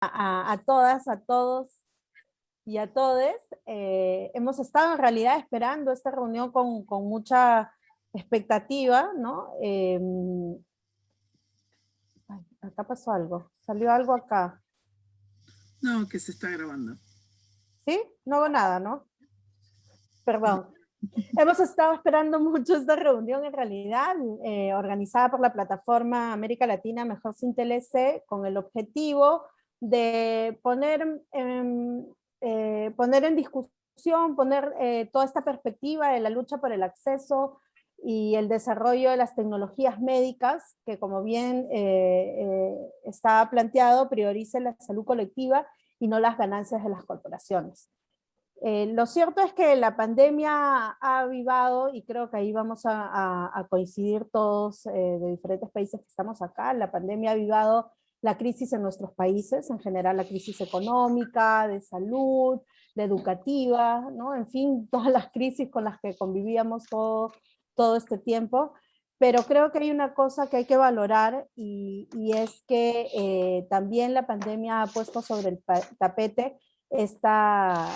a todas, a todos y a todes. Hemos estado en realidad esperando esta reunión con mucha expectativa, ¿no? Ay, acá pasó algo, salió algo acá. No, que se está grabando. ¿Sí? No hago nada, ¿no? Perdón. Hemos estado esperando mucho esta reunión en realidad, organizada por la plataforma América Latina Mejor Sin TLC, con el objetivo de poner en discusión, poner toda esta perspectiva de la lucha por el acceso y el desarrollo de las tecnologías médicas, que como bien está planteado, priorice la salud colectiva y no las ganancias de las corporaciones. Lo cierto es que la pandemia ha avivado, y creo que ahí vamos a coincidir todos de diferentes países que estamos acá, la pandemia ha avivado la crisis en nuestros países, en general la crisis económica, de salud, de educativa, ¿no? En fin, todas las crisis con las que convivíamos todo este tiempo. Pero creo que hay una cosa que hay que valorar y es que también la pandemia ha puesto sobre el tapete esta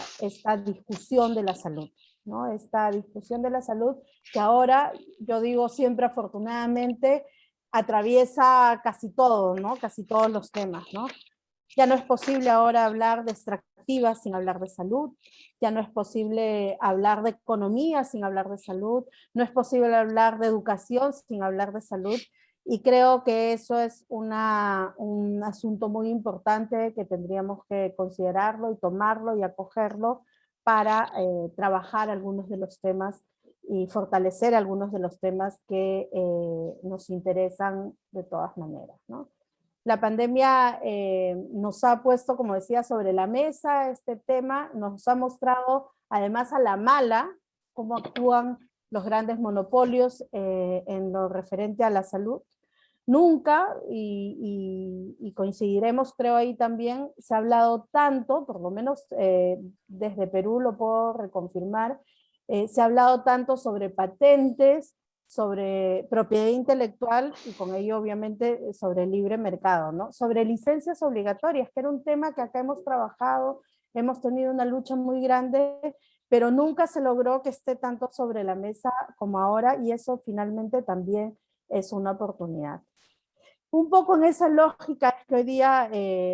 discusión de la salud, ¿no? Esta discusión de la salud que ahora, yo digo siempre afortunadamente, atraviesa casi todo, ¿no? Casi todos los temas, ¿no? Ya no es posible ahora hablar de extractivas sin hablar de salud, ya no es posible hablar de economía sin hablar de salud, no es posible hablar de educación sin hablar de salud, y creo que eso es un asunto muy importante que tendríamos que considerarlo y tomarlo y acogerlo para trabajar algunos de los temas y fortalecer algunos de los temas que nos interesan de todas maneras, ¿no? La pandemia nos ha puesto, como decía, sobre la mesa este tema, nos ha mostrado además a la mala cómo actúan los grandes monopolios en lo referente a la salud. Nunca, y coincidiremos creo ahí también, se ha hablado tanto, por lo menos desde Perú lo puedo reconfirmar, se ha hablado tanto sobre patentes, sobre propiedad intelectual y con ello obviamente sobre el libre mercado, ¿no? Sobre licencias obligatorias, que era un tema que acá hemos trabajado, hemos tenido una lucha muy grande, pero nunca se logró que esté tanto sobre la mesa como ahora, y eso finalmente también es una oportunidad. Un poco en esa lógica es que hoy día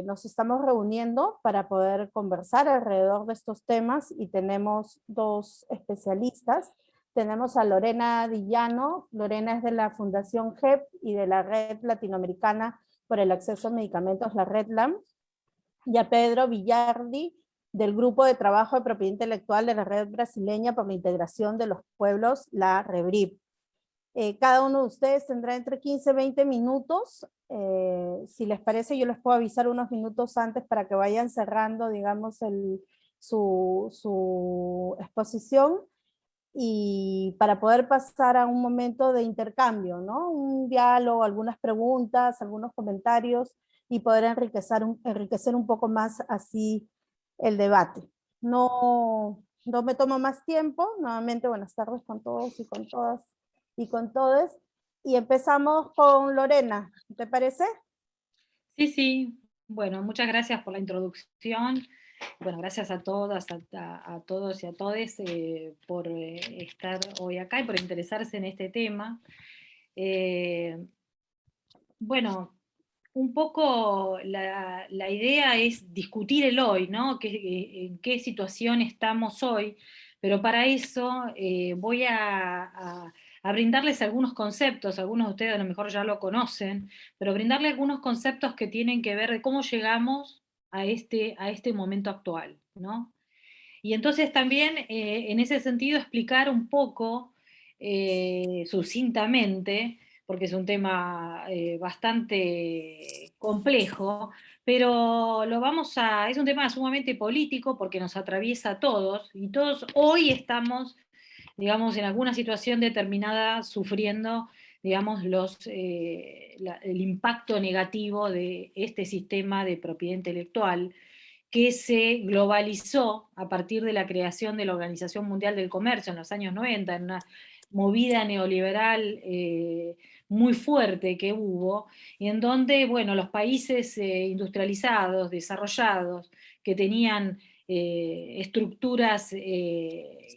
nos estamos reuniendo para poder conversar alrededor de estos temas, y tenemos dos especialistas. Tenemos a Lorena Dillano. Lorena es de la Fundación GEP y de la Red Latinoamericana por el Acceso a Medicamentos, la RedLAM, y a Pedro Villardi, del Grupo de Trabajo de Propiedad Intelectual de la Red Brasileña por la Integración de los Pueblos, la REBRIP. Cada uno de ustedes tendrá entre 15 y 20 minutos. Si les parece, yo les puedo avisar unos minutos antes para que vayan cerrando, digamos, su exposición, y para poder pasar a un momento de intercambio, ¿no? Un diálogo, algunas preguntas, algunos comentarios, y poder enriquecer un poco más así el debate. No me tomo más tiempo. Nuevamente, buenas tardes con todos y con todas y con todos. Y empezamos con Lorena, ¿te parece? Sí, sí. Bueno, muchas gracias por la introducción. Bueno, gracias a todas, a todos y a todes por estar hoy acá y por interesarse en este tema. Bueno, un poco la idea es discutir el hoy, ¿no? En qué situación estamos hoy, pero para eso voy a brindarles algunos conceptos. Algunos de ustedes a lo mejor ya lo conocen, pero brindarles algunos conceptos que tienen que ver de cómo llegamos a este momento actual, ¿no? Y entonces también en ese sentido explicar un poco sucintamente, porque es un tema bastante complejo, pero es un tema sumamente político porque nos atraviesa a todos, y todos hoy estamos, digamos, en alguna situación determinada sufriendo, digamos, el impacto negativo de este sistema de propiedad intelectual que se globalizó a partir de la creación de la Organización Mundial del Comercio en los años 90, en una movida neoliberal muy fuerte que hubo, y en donde, bueno, los países industrializados, desarrollados, que tenían estructuras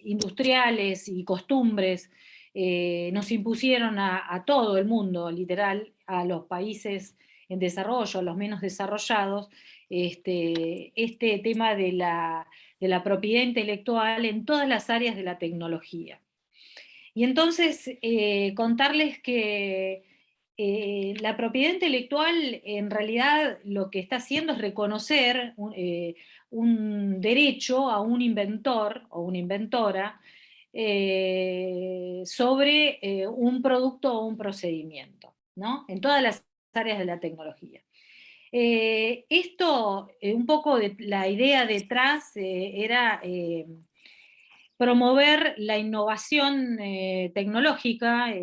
industriales y costumbres, nos impusieron a todo el mundo, literal, a los países en desarrollo, a los menos desarrollados, este tema de la propiedad intelectual en todas las áreas de la tecnología. Y entonces, contarles que la propiedad intelectual en realidad lo que está haciendo es reconocer un derecho a un inventor o una inventora sobre un producto o un procedimiento, ¿no? En todas las áreas de la tecnología. Un poco de la idea detrás era promover la innovación tecnológica.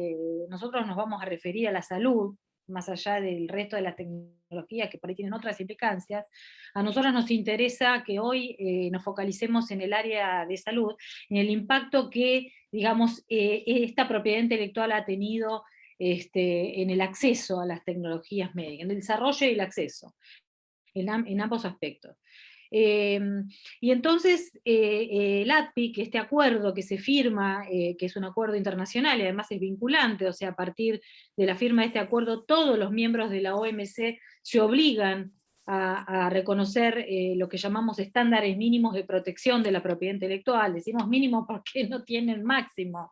Nosotros nos vamos a referir a la salud, más allá del resto de las tecnologías que por ahí tienen otras implicancias. A nosotros nos interesa que hoy nos focalicemos en el área de salud, en el impacto que, digamos, esta propiedad intelectual ha tenido en el acceso a las tecnologías médicas, en el desarrollo y el acceso, en ambos aspectos. Y entonces el ATPIC, este acuerdo que se firma, que es un acuerdo internacional y además es vinculante, o sea, a partir de la firma de este acuerdo, todos los miembros de la OMC se obligan a reconocer lo que llamamos estándares mínimos de protección de la propiedad intelectual. Decimos mínimo porque no tienen máximo.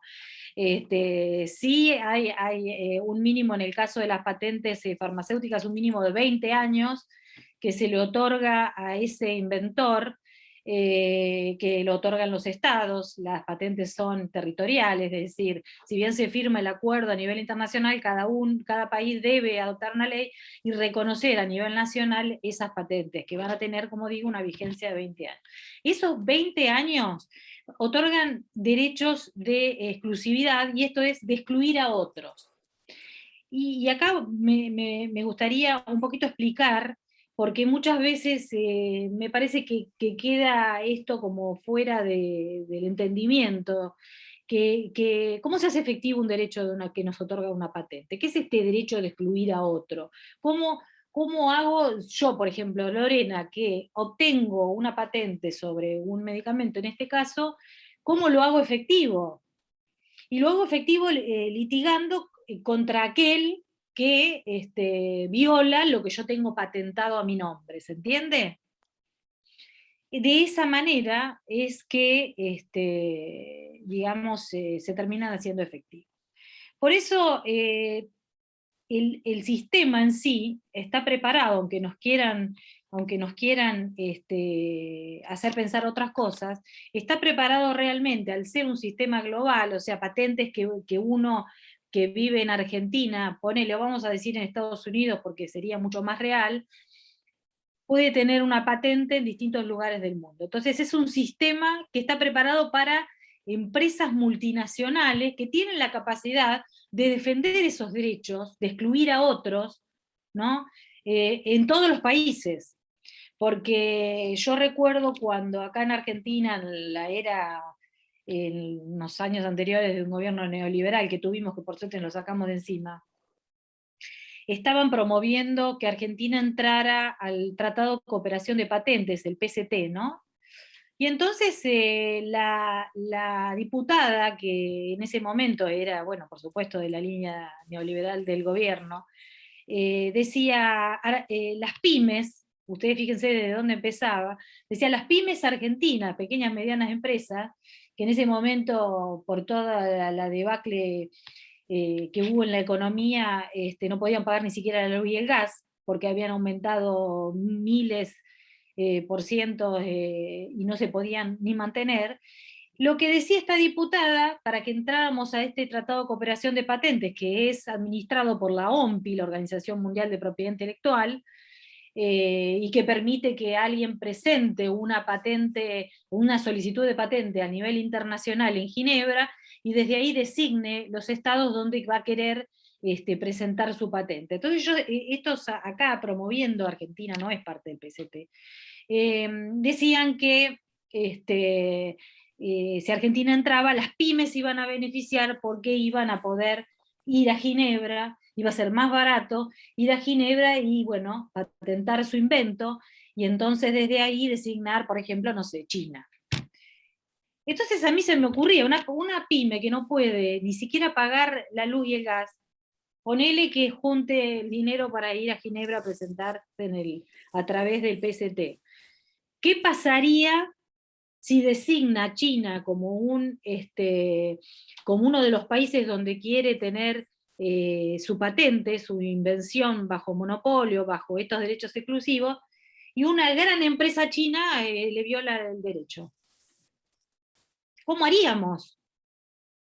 Sí hay un mínimo en el caso de las patentes farmacéuticas, un mínimo de 20 años, que se le otorga a ese inventor, que lo otorgan los estados. Las patentes son territoriales, es decir, si bien se firma el acuerdo a nivel internacional, cada país debe adoptar una ley y reconocer a nivel nacional esas patentes, que van a tener, como digo, una vigencia de 20 años. Esos 20 años otorgan derechos de exclusividad, y esto es de excluir a otros. Y acá me gustaría un poquito explicar, porque muchas veces me parece que queda esto como fuera del entendimiento, ¿cómo se hace efectivo un derecho que nos otorga una patente? ¿Qué es este derecho de excluir a otro? ¿Cómo hago yo, por ejemplo, Lorena, que obtengo una patente sobre un medicamento, en este caso, cómo lo hago efectivo? Y lo hago efectivo litigando contra aquel que viola lo que yo tengo patentado a mi nombre, ¿se entiende? De esa manera es que, digamos, se terminan haciendo efectivo. Por eso el sistema en sí está preparado, aunque nos quieran hacer pensar otras cosas, está preparado realmente al ser un sistema global, o sea, patentes que uno que vive en Argentina, ponele, vamos a decir en Estados Unidos porque sería mucho más real, puede tener una patente en distintos lugares del mundo. Entonces es un sistema que está preparado para empresas multinacionales que tienen la capacidad de defender esos derechos, de excluir a otros, ¿no? En todos los países. Porque yo recuerdo cuando acá en Argentina, en los años anteriores de un gobierno neoliberal que tuvimos, que por suerte nos sacamos de encima, estaban promoviendo que Argentina entrara al Tratado de Cooperación de Patentes, el PCT, ¿no? Y entonces la diputada, que en ese momento era, bueno, por supuesto, de la línea neoliberal del gobierno, decía, las pymes, ustedes fíjense de dónde empezaba, decía las pymes argentinas, pequeñas, medianas empresas, que en ese momento, por toda la debacle que hubo en la economía, no podían pagar ni siquiera la luz y el gas, porque habían aumentado miles por ciento y no se podían ni mantener. Lo que decía esta diputada, para que entráramos a este Tratado de Cooperación de Patentes, que es administrado por la OMPI, la Organización Mundial de Propiedad Intelectual, y que permite que alguien presente una patente, una solicitud de patente a nivel internacional en Ginebra, y desde ahí designe los estados donde va a querer presentar su patente. Entonces estos acá promoviendo, Argentina no es parte del PCT, decían que si Argentina entraba, las pymes iban a beneficiar porque iban a poder ir a Ginebra iba a ser más barato ir a Ginebra y, bueno, patentar su invento, y entonces desde ahí designar, por ejemplo, no sé, China. Entonces a mí se me ocurría, una pyme que no puede ni siquiera pagar la luz y el gas, ponele que junte el dinero para ir a Ginebra a presentarse a través del PST. ¿Qué pasaría si designa a China como, como uno de los países donde quiere tener su patente, su invención bajo monopolio, bajo estos derechos exclusivos, y una gran empresa china le viola el derecho? ¿Cómo haríamos?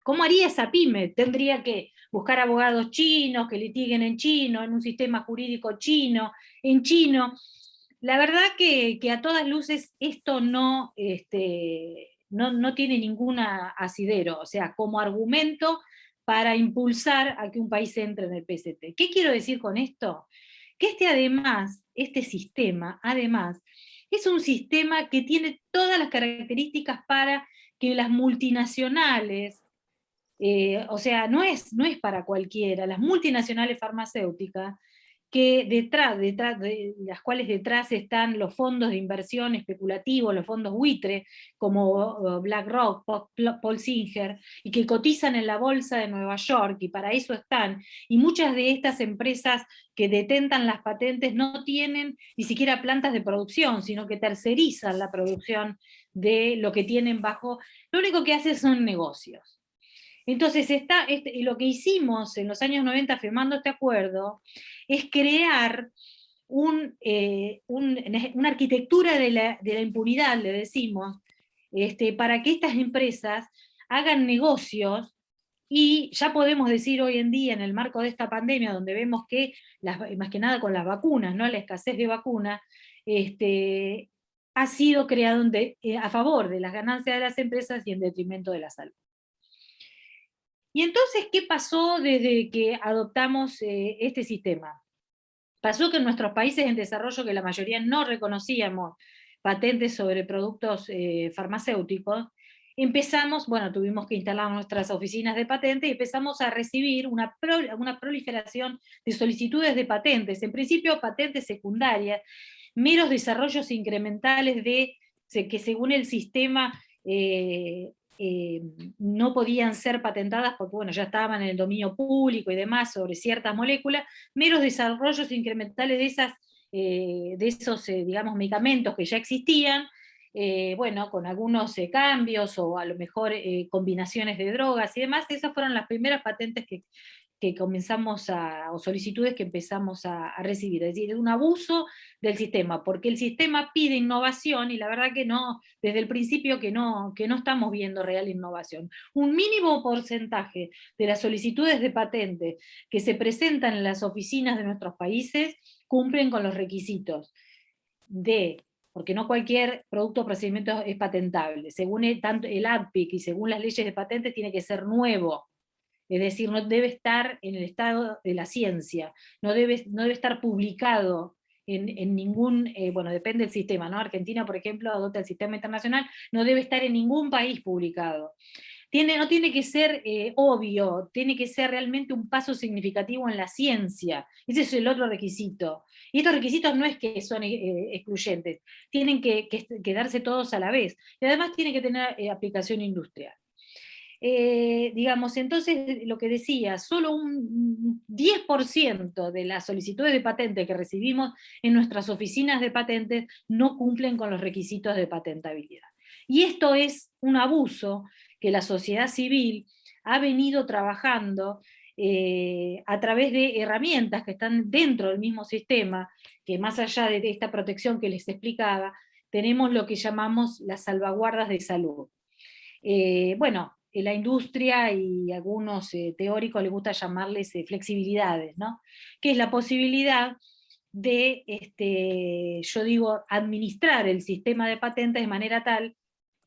¿Cómo haría esa pyme? Tendría que buscar abogados chinos que litiguen en chino, en un sistema jurídico chino, en chino. La verdad que a todas luces esto no tiene ningún asidero, o sea, como argumento para impulsar a que un país entre en el PST. ¿Qué quiero decir con esto? Que este sistema, además, es un sistema que tiene todas las características para que las multinacionales, o sea, no es para cualquiera, las multinacionales farmacéuticas, que detrás de las cuales detrás están los fondos de inversión especulativos, los fondos buitre, como BlackRock, Paul Singer, y que cotizan en la bolsa de Nueva York, y para eso están, y muchas de estas empresas que detentan las patentes no tienen ni siquiera plantas de producción, sino que tercerizan la producción de lo que tienen bajo, lo único que hacen son negocios. Entonces, lo que hicimos en los años 90 firmando este acuerdo es crear una arquitectura de la impunidad, le decimos, para que estas empresas hagan negocios. Y ya podemos decir hoy en día, en el marco de esta pandemia, donde vemos que, más que nada con las vacunas, ¿no? La escasez de vacunas, ha sido creado a favor de las ganancias de las empresas y en detrimento de la salud. Y entonces, ¿qué pasó desde que adoptamos este sistema? Pasó que en nuestros países en desarrollo, que la mayoría no reconocíamos patentes sobre productos farmacéuticos, tuvimos que instalar nuestras oficinas de patentes y empezamos a recibir una proliferación de solicitudes de patentes, en principio patentes secundarias, meros desarrollos incrementales que según el sistema no podían ser patentadas porque ya estaban en el dominio público y demás sobre ciertas moléculas, meros desarrollos incrementales de esos digamos, medicamentos que ya existían, con algunos cambios o a lo mejor combinaciones de drogas y demás. Esas fueron las primeras patentes que comenzamos o solicitudes que empezamos a recibir. Es decir, es un abuso del sistema, porque el sistema pide innovación y la verdad que no, desde el principio que no estamos viendo real innovación. Un mínimo porcentaje de las solicitudes de patentes que se presentan en las oficinas de nuestros países cumplen con los requisitos porque no cualquier producto o procedimiento es patentable. Según tanto el ADPIC y según las leyes de patentes tiene que ser nuevo. Es decir, no debe estar en el estado de la ciencia, no debe estar publicado en ningún, depende del sistema, ¿no? Argentina, por ejemplo, adopta el sistema internacional, no debe estar en ningún país publicado. No tiene que ser obvio, tiene que ser realmente un paso significativo en la ciencia. Ese es el otro requisito. Y estos requisitos no es que son excluyentes, tienen que darse todos a la vez. Y además tiene que tener aplicación industrial. Entonces, lo que decía, solo un 10% de las solicitudes de patente que recibimos en nuestras oficinas de patentes no cumplen con los requisitos de patentabilidad. Y esto es un abuso que la sociedad civil ha venido trabajando a través de herramientas que están dentro del mismo sistema, que más allá de esta protección que les explicaba, tenemos lo que llamamos las salvaguardas de salud. La industria y algunos teóricos les gusta llamarles flexibilidades, ¿no? Que es la posibilidad de, yo digo, administrar el sistema de patentes de manera tal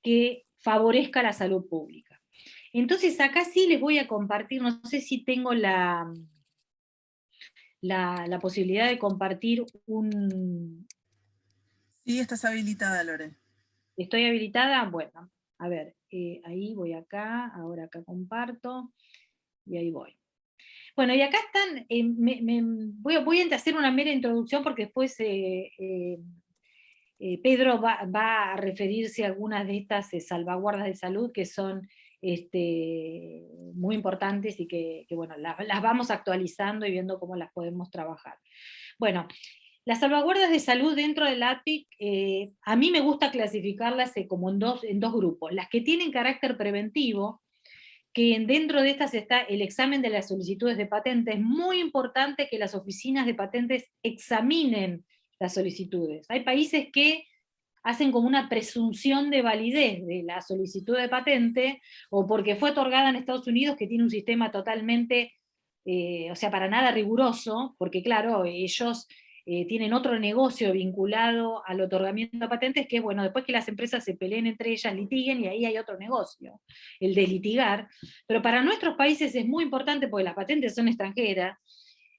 que favorezca la salud pública. Entonces acá sí les voy a compartir, no sé si tengo la posibilidad de compartir un... Sí, estás habilitada, Lore. ¿Estoy habilitada? Bueno, a ver, ahí voy acá, ahora acá comparto, y ahí voy. Bueno, y acá están, voy a hacer una mera introducción porque después Pedro va a referirse a algunas de estas salvaguardas de salud que son muy importantes y que bueno, las vamos actualizando y viendo cómo las podemos trabajar. Bueno, las salvaguardas de salud dentro del APIC, a mí me gusta clasificarlas como en dos grupos. Las que tienen carácter preventivo, que dentro de estas está el examen de las solicitudes de patentes. Es muy importante que las oficinas de patentes examinen las solicitudes. Hay países que hacen como una presunción de validez de la solicitud de patente, o porque fue otorgada en Estados Unidos, que tiene un sistema totalmente, o sea, para nada riguroso, porque claro, ellos tienen otro negocio vinculado al otorgamiento de patentes, que es, bueno, después que las empresas se peleen entre ellas, litiguen, y ahí hay otro negocio, el de litigar. Pero para nuestros países es muy importante, porque las patentes son extranjeras.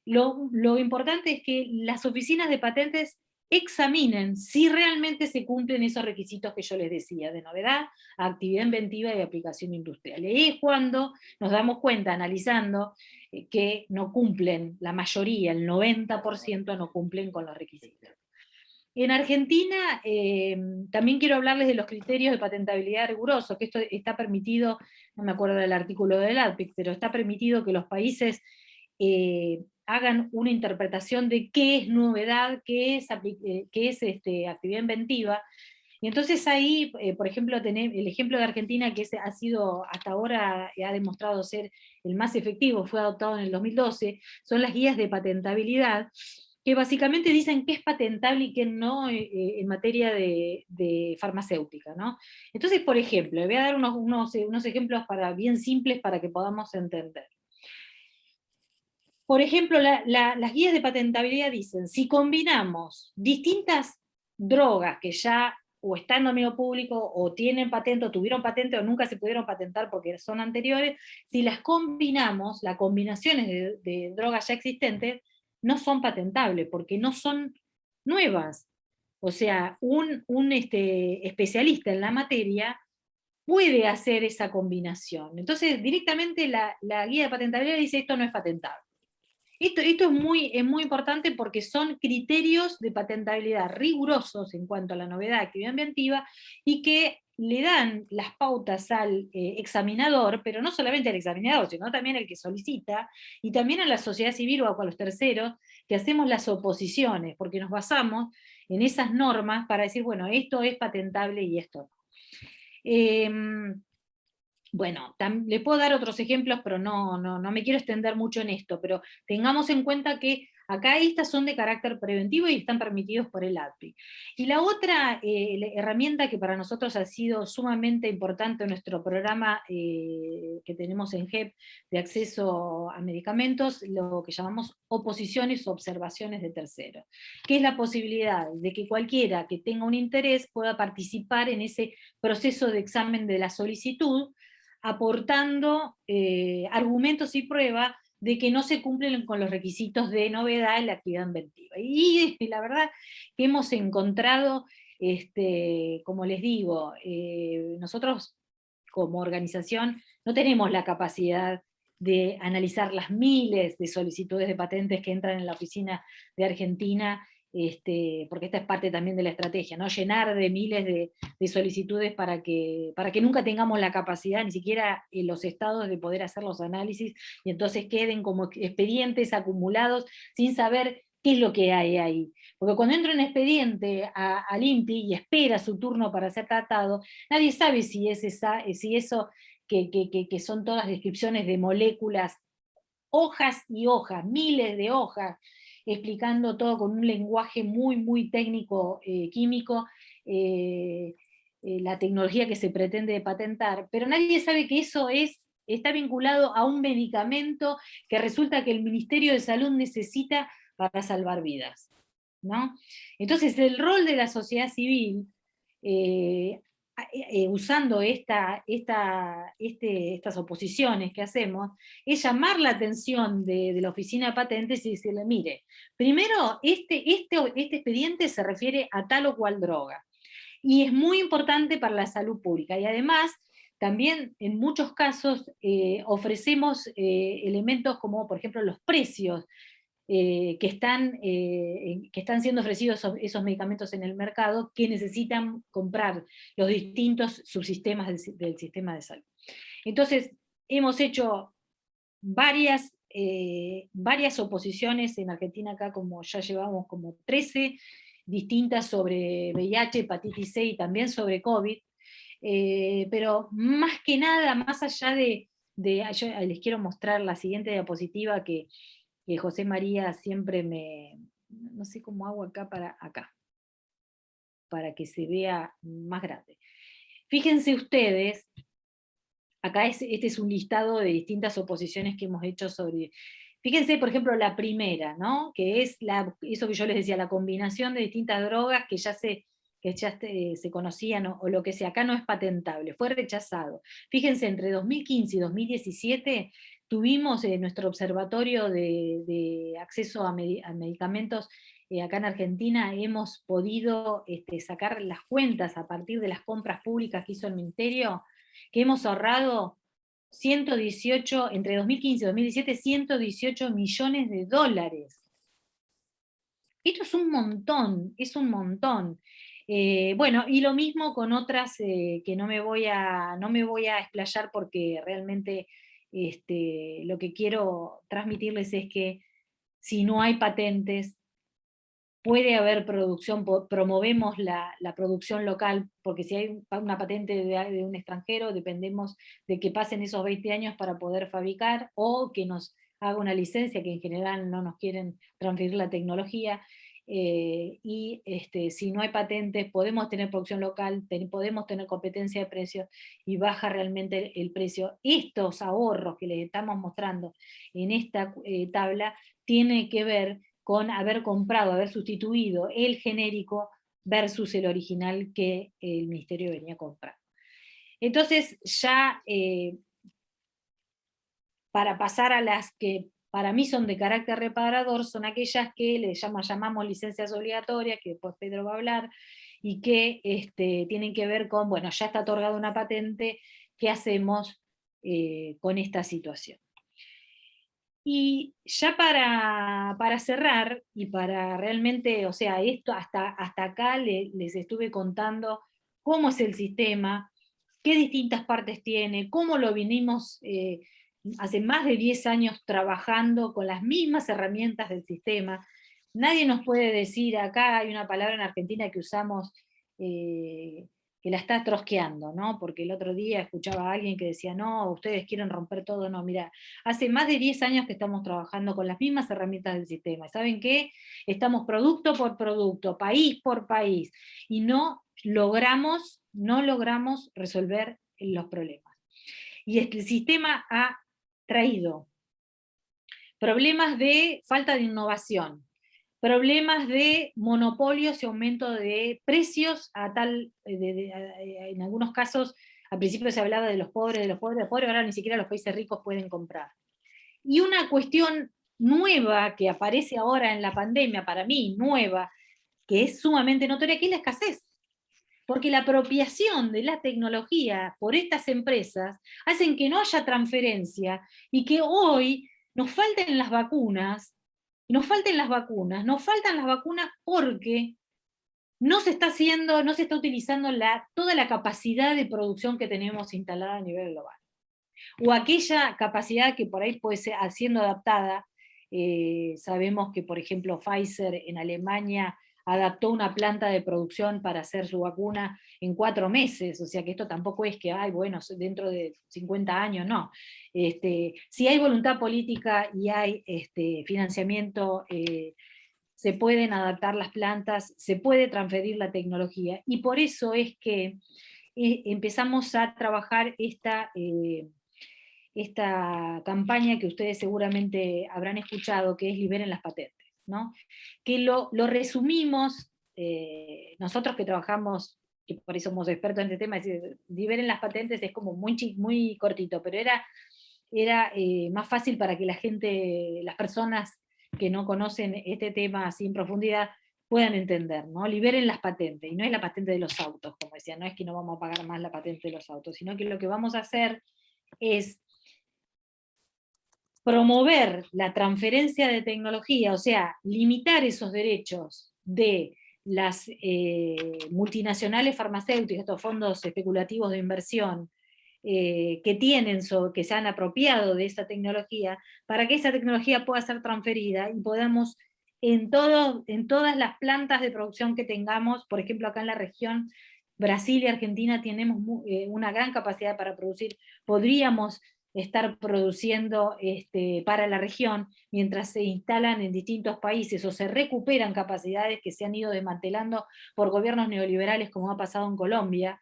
Lo importante es que las oficinas de patentes examinen si realmente se cumplen esos requisitos que yo les decía, de novedad, actividad inventiva y aplicación industrial. Y ahí es cuando nos damos cuenta, analizando, que no cumplen, la mayoría, el 90% no cumplen con los requisitos. En Argentina, también quiero hablarles de los criterios de patentabilidad rigurosos, que esto está permitido, no me acuerdo del artículo del APIC, pero está permitido que los países hagan una interpretación de qué es novedad, qué es actividad inventiva. Y entonces ahí, por ejemplo, tenemos el ejemplo de Argentina, que ha sido hasta ahora, ha demostrado ser el más efectivo, fue adoptado en el 2012, son las guías de patentabilidad, que básicamente dicen qué es patentable y qué no en materia de farmacéutica, ¿no? Entonces, por ejemplo, voy a dar unos ejemplos bien simples para que podamos entender. Por ejemplo, las guías de patentabilidad dicen, si combinamos distintas drogas que ya o están en dominio público, o tienen patente, o tuvieron patente, o nunca se pudieron patentar porque son anteriores, si las combinamos, las combinaciones de drogas ya existentes, no son patentables, porque no son nuevas. O sea, un especialista en la materia puede hacer esa combinación. Entonces, directamente la guía de patentabilidad dice, esto no es patentable. Esto es muy importante porque son criterios de patentabilidad rigurosos en cuanto a la novedad de actividad inventiva, y que le dan las pautas al examinador, pero no solamente al examinador, sino también al que solicita, y también a la sociedad civil o a los terceros que hacemos las oposiciones, porque nos basamos en esas normas para decir, bueno, esto es patentable y esto no. Bueno, les puedo dar otros ejemplos, pero no me quiero extender mucho en esto, pero tengamos en cuenta que acá estas son de carácter preventivo y están permitidos por el API. Y la otra herramienta que para nosotros ha sido sumamente importante en nuestro programa que tenemos en JEP de acceso a medicamentos, lo que llamamos oposiciones o observaciones de terceros, que es la posibilidad de que cualquiera que tenga un interés pueda participar en ese proceso de examen de la solicitud, aportando argumentos y pruebas de que no se cumplen con los requisitos de novedad en la actividad inventiva. Y la verdad que hemos encontrado, como les digo, nosotros como organización no tenemos la capacidad de analizar las miles de solicitudes de patentes que entran en la oficina de Argentina, porque esta es parte también de la estrategia, ¿no? Llenar de miles de solicitudes para que nunca tengamos la capacidad, ni siquiera en los estados, de poder hacer los análisis, y entonces queden como expedientes acumulados sin saber qué es lo que hay ahí. Porque cuando entra un expediente al INPI y espera su turno para ser tratado, nadie sabe si eso que son todas descripciones de moléculas, hojas y hojas, miles de hojas, explicando todo con un lenguaje muy, muy técnico, químico, la tecnología que se pretende patentar, pero nadie sabe que eso está vinculado a un medicamento que resulta que el Ministerio de Salud necesita para salvar vidas, ¿no? Entonces el rol de la sociedad civil, usando estas oposiciones que hacemos, es llamar la atención de la oficina de patentes y decirle, mire, primero, este expediente se refiere a tal o cual droga, y es muy importante para la salud pública, y además también en muchos casos ofrecemos elementos como, por ejemplo, los precios que están siendo ofrecidos esos medicamentos en el mercado que necesitan comprar los distintos subsistemas del sistema de salud. Entonces, hemos hecho varias oposiciones en Argentina acá, como ya llevamos como 13 distintas sobre VIH, hepatitis C y también sobre COVID, pero más que nada, más allá yo les quiero mostrar la siguiente diapositiva que José María siempre no sé cómo hago acá, para que se vea más grande. Fíjense ustedes, acá este es un listado de distintas oposiciones que hemos hecho sobre... Fíjense, por ejemplo, la primera, ¿no? Que es eso que yo les decía, la combinación de distintas drogas que ya se conocían o lo que sea. Acá no es patentable, fue rechazado. Fíjense, entre 2015 y 2017 tuvimos nuestro observatorio de acceso a medicamentos acá en Argentina, hemos podido sacar las cuentas a partir de las compras públicas que hizo el Ministerio, que hemos ahorrado 118, entre 2015 y 2017, 118 millones de dólares. Esto es un montón, es un montón. Bueno, y lo mismo con otras que no me voy a explayar porque realmente lo que quiero transmitirles es que si no hay patentes, puede haber producción, promovemos la producción local, porque si hay una patente de un extranjero, dependemos de que pasen esos 20 años para poder fabricar, o que nos haga una licencia, que en general no nos quieren transferir la tecnología, y si no hay patentes, podemos tener producción local, podemos tener competencia de precios, y baja realmente el precio. Estos ahorros que les estamos mostrando en esta tabla, tiene que ver con haber comprado, haber sustituido el genérico versus el original que el Ministerio venía a comprar. Entonces, ya para pasar a las que para mí son de carácter reparador, son aquellas que llamamos licencias obligatorias, que después Pedro va a hablar, y que tienen que ver con, bueno, ya está otorgada una patente, ¿qué hacemos con esta situación? Y ya para cerrar, y para realmente, o sea, esto hasta acá les estuve contando cómo es el sistema, qué distintas partes tiene, cómo lo vinimos hace más de 10 años trabajando con las mismas herramientas del sistema. Nadie nos puede decir, acá hay una palabra en Argentina que usamos, que la está trosqueando, ¿no? Porque el otro día escuchaba a alguien que decía, no, ustedes quieren romper todo. No, mira, hace más de 10 años que estamos trabajando con las mismas herramientas del sistema. ¿Saben qué? Estamos producto por producto, país por país, y no logramos resolver los problemas. Y el sistema ha traído problemas de falta de innovación, problemas de monopolios y aumento de precios, en algunos casos, al principio se hablaba de los pobres, ahora ni siquiera los países ricos pueden comprar. Y una cuestión nueva que aparece ahora en la pandemia, para mí nueva, que es sumamente notoria, que es la escasez. Porque la apropiación de la tecnología por estas empresas hacen que no haya transferencia y que hoy nos falten las vacunas, nos faltan las vacunas porque no se está utilizando toda la capacidad de producción que tenemos instalada a nivel global. O aquella capacidad que por ahí puede ser siendo adaptada. Sabemos que, por ejemplo, Pfizer en Alemania adaptó una planta de producción para hacer su vacuna en 4 meses, o sea que esto tampoco es que, bueno, dentro de 50 años, no. Si hay voluntad política y hay financiamiento, se pueden adaptar las plantas, se puede transferir la tecnología, y por eso es que empezamos a trabajar esta campaña que ustedes seguramente habrán escuchado, que es Liberen las Patentes, ¿no? Que lo resumimos, nosotros que trabajamos, que por eso somos expertos en este tema, es decir, Liberen las Patentes es como muy cortito, pero era más fácil para que la gente, las personas que no conocen este tema así en profundidad, puedan entender, ¿no? Liberen las patentes, y no es la patente de los autos, como decía, no es que no vamos a pagar más la patente de los autos, sino que lo que vamos a hacer es promover la transferencia de tecnología, o sea, limitar esos derechos de las multinacionales farmacéuticas, estos fondos especulativos de inversión, que se han apropiado de esa tecnología, para que esa tecnología pueda ser transferida y podamos en todas las plantas de producción que tengamos, por ejemplo acá en la región, Brasil y Argentina tenemos una gran capacidad para producir, podríamos estar produciendo para la región, mientras se instalan en distintos países o se recuperan capacidades que se han ido desmantelando por gobiernos neoliberales, como ha pasado en Colombia,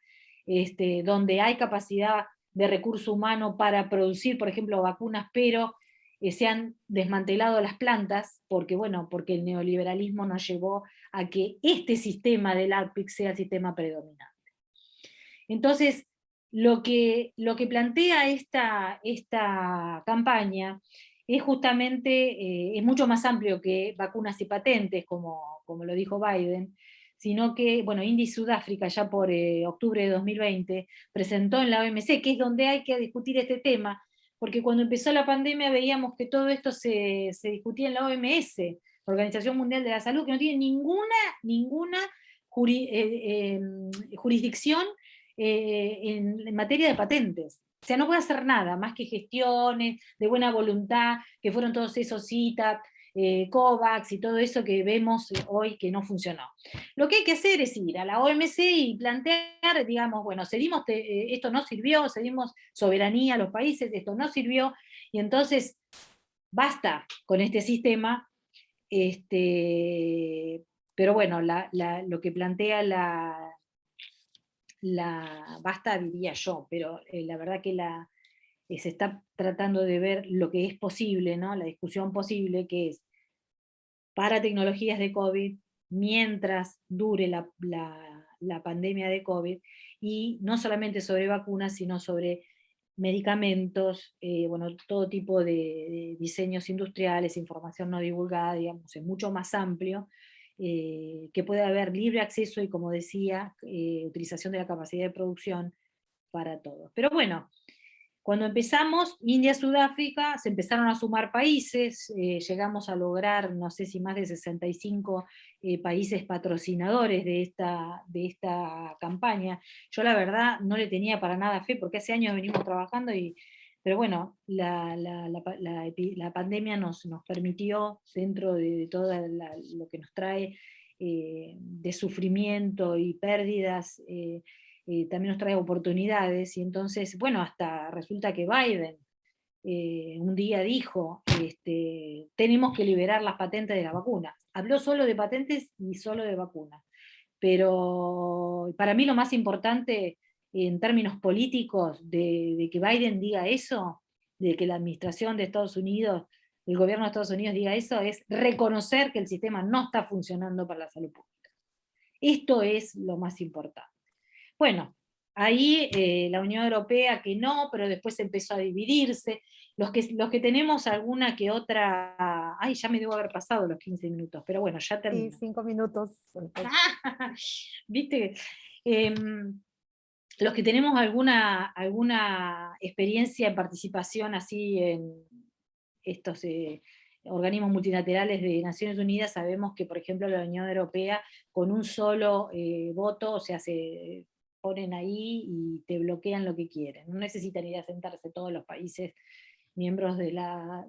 donde hay capacidad de recurso humano para producir, por ejemplo, vacunas, pero se han desmantelado las plantas, porque el neoliberalismo nos llevó a que este sistema del ARPIC sea el sistema predominante. Entonces, lo que plantea esta campaña es justamente, es mucho más amplio que vacunas y patentes, como lo dijo Biden, sino que, India y Sudáfrica ya por octubre de 2020 presentó en la OMC, que es donde hay que discutir este tema, porque cuando empezó la pandemia veíamos que todo esto se discutía en la OMS, Organización Mundial de la Salud, que no tiene ninguna jurisdicción en materia de patentes. O sea, no puede hacer nada más que gestiones de buena voluntad, que fueron todos esos CITA, COVAX y todo eso que vemos hoy que no funcionó. Lo que hay que hacer es ir a la OMC y plantear, digamos, cedimos, esto no sirvió, cedimos soberanía a los países, esto no sirvió, y entonces basta con este sistema, pero lo que plantea basta diría yo, pero la verdad que se está tratando de ver lo que es posible, ¿no? La discusión posible, que es para tecnologías de COVID, mientras dure la pandemia de COVID, y no solamente sobre vacunas, sino sobre medicamentos, todo tipo de diseños industriales, información no divulgada, digamos, es mucho más amplio, que puede haber libre acceso y, como decía, utilización de la capacidad de producción para todos. Pero bueno, cuando empezamos, India, Sudáfrica, se empezaron a sumar países, llegamos a lograr, no sé si más de 65 países patrocinadores de esta campaña. Yo la verdad no le tenía para nada fe, porque hace años venimos trabajando, pero bueno, la pandemia nos permitió, dentro de todo lo que nos trae de sufrimiento y pérdidas, también nos trae oportunidades, y entonces, hasta resulta que Biden un día dijo, tenemos que liberar las patentes de las vacunas. Habló solo de patentes y solo de vacunas. Pero para mí lo más importante en términos políticos de que Biden diga eso, de que la administración de Estados Unidos, el gobierno de Estados Unidos diga eso, es reconocer que el sistema no está funcionando para la salud pública. Esto es lo más importante. Bueno, ahí la Unión Europea que no, pero después empezó a dividirse. Los que tenemos alguna que otra... Ay, ya me debo haber pasado los 15 minutos, pero bueno, ya termino. Sí, 5 minutos. ¿Viste? Los que tenemos alguna experiencia en participación así en estos organismos multilaterales de Naciones Unidas, sabemos que, por ejemplo, la Unión Europea, con un solo voto, o sea, se ponen ahí y te bloquean lo que quieren. No necesitan ir a sentarse todos los países miembros de la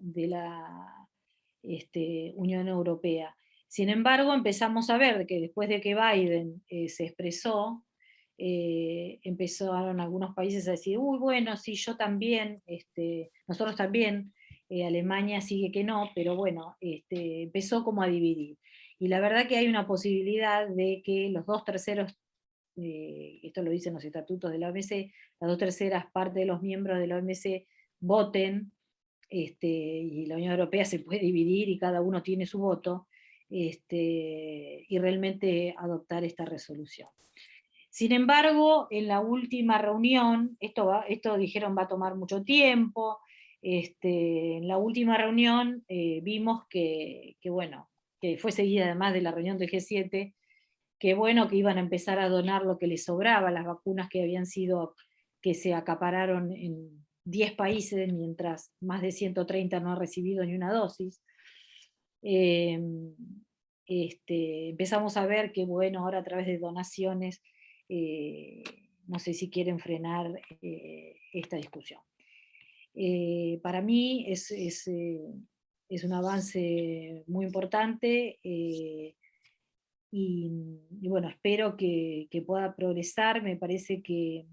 Unión Europea. Sin embargo, empezamos a ver que después de que Biden se expresó, empezaron algunos países a decir, uy, bueno, sí, yo también, nosotros también, Alemania sigue que no, pero bueno, empezó como a dividir. Y la verdad que hay una posibilidad de que los 2/3, esto lo dicen los estatutos de la OMC, las 2/3 partes de los miembros de la OMC voten, y la Unión Europea se puede dividir y cada uno tiene su voto, y realmente adoptar esta resolución. Sin embargo, en la última reunión, esto dijeron va a tomar mucho tiempo, en la última reunión vimos que fue seguida además de la reunión del G7, que bueno, que iban a empezar a donar lo que les sobraba, las vacunas que se acapararon en 10 países, mientras más de 130 no han recibido ni una dosis. Empezamos a ver que, bueno, ahora a través de donaciones, no sé si quieren frenar esta discusión. Para mí es un avance muy importante, y bueno, espero que pueda progresar. Me parece que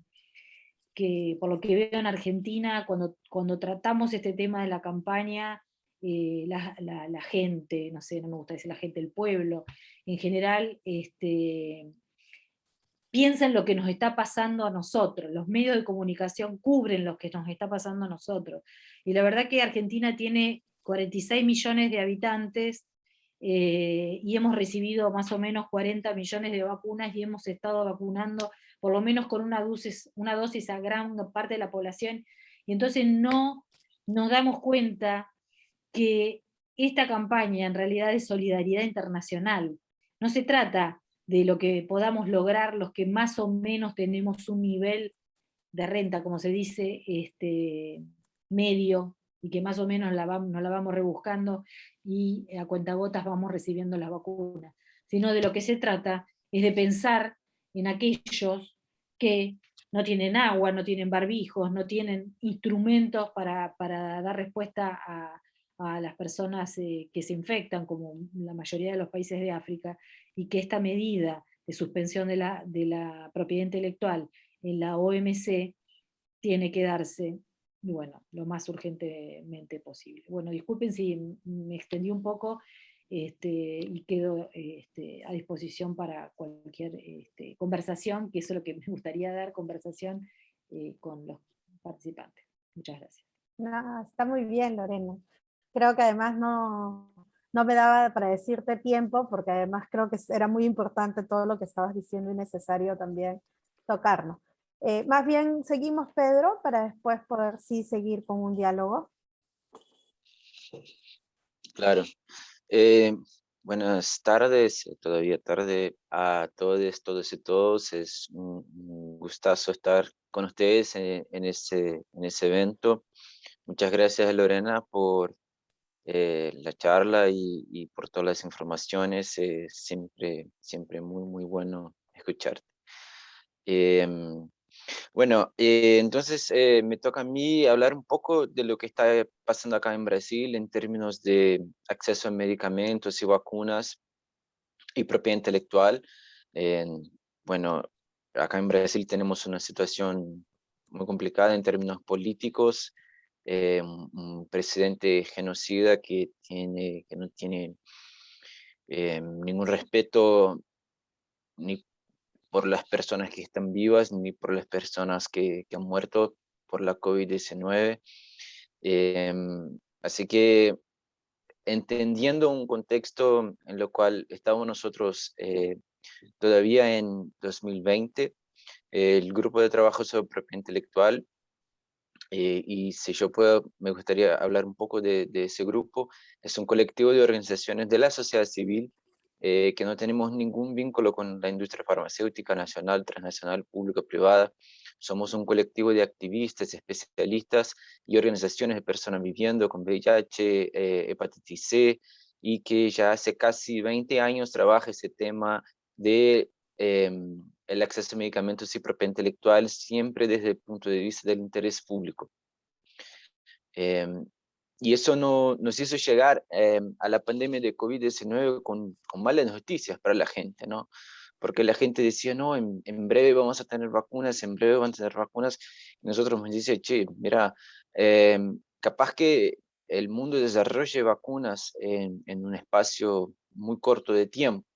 por lo que veo en Argentina, cuando tratamos este tema de la campaña, la gente, no sé, no me gusta decir la gente, el pueblo, en general, piensa en lo que nos está pasando a nosotros. Los medios de comunicación cubren lo que nos está pasando a nosotros. Y la verdad que Argentina tiene 46 millones de habitantes, y hemos recibido más o menos 40 millones de vacunas y hemos estado vacunando por lo menos con una dosis a gran parte de la población, y entonces no nos damos cuenta que esta campaña en realidad es solidaridad internacional. No se trata de lo que podamos lograr los que más o menos tenemos un nivel de renta, como se dice, medio, y que más o menos nos la vamos rebuscando y a cuentagotas vamos recibiendo las vacunas, sino de lo que se trata es de pensar en aquellos que no tienen agua, no tienen barbijos, no tienen instrumentos para dar respuesta a las personas que se infectan, como la mayoría de los países de África, y que esta medida de suspensión de la propiedad intelectual en la OMC tiene que darse, bueno, lo más urgentemente posible. Bueno, disculpen si me extendí un poco, y quedo a disposición para cualquier conversación, que eso es lo que me gustaría dar, conversación con los participantes. Muchas gracias. No, está muy bien, Lorena. Creo que además no me daba para decirte tiempo, porque además creo que era muy importante todo lo que estabas diciendo y necesario también tocarlo. Más bien seguimos, Pedro, para después poder sí seguir con un diálogo. Claro. Buenas tardes, todavía tarde a todos y todos. Es un gustazo estar con ustedes en ese evento. Muchas gracias, Lorena, por la charla y por todas las informaciones. Siempre muy bueno escucharte. Bueno, entonces me toca a mí hablar un poco de lo que está pasando acá en Brasil en términos de acceso a medicamentos y vacunas y propiedad intelectual. Bueno, acá en Brasil tenemos una situación muy complicada en términos políticos, un presidente genocida que no tiene ningún respeto ni por las personas que están vivas ni por las personas que han muerto por la COVID-19. Así que entendiendo un contexto en lo cual estamos nosotros todavía en 2020, el grupo de trabajo sobre propiedad intelectual, y si yo puedo, me gustaría hablar un poco de ese grupo. Es un colectivo de organizaciones de la sociedad civil que no tenemos ningún vínculo con la industria farmacéutica nacional, transnacional, pública, privada. Somos un colectivo de activistas, especialistas y organizaciones de personas viviendo con VIH, hepatitis C, y que ya hace casi 20 años trabaja ese tema de el acceso a medicamentos y propiedad intelectual, siempre desde el punto de vista del interés público. Y eso nos hizo llegar a la pandemia de COVID-19 con malas noticias para la gente, ¿no? Porque la gente decía, no, en breve vamos a tener vacunas, en breve van a tener vacunas. Y nosotros nos dice, che, mira, capaz que el mundo desarrolle vacunas en un espacio muy corto de tiempo,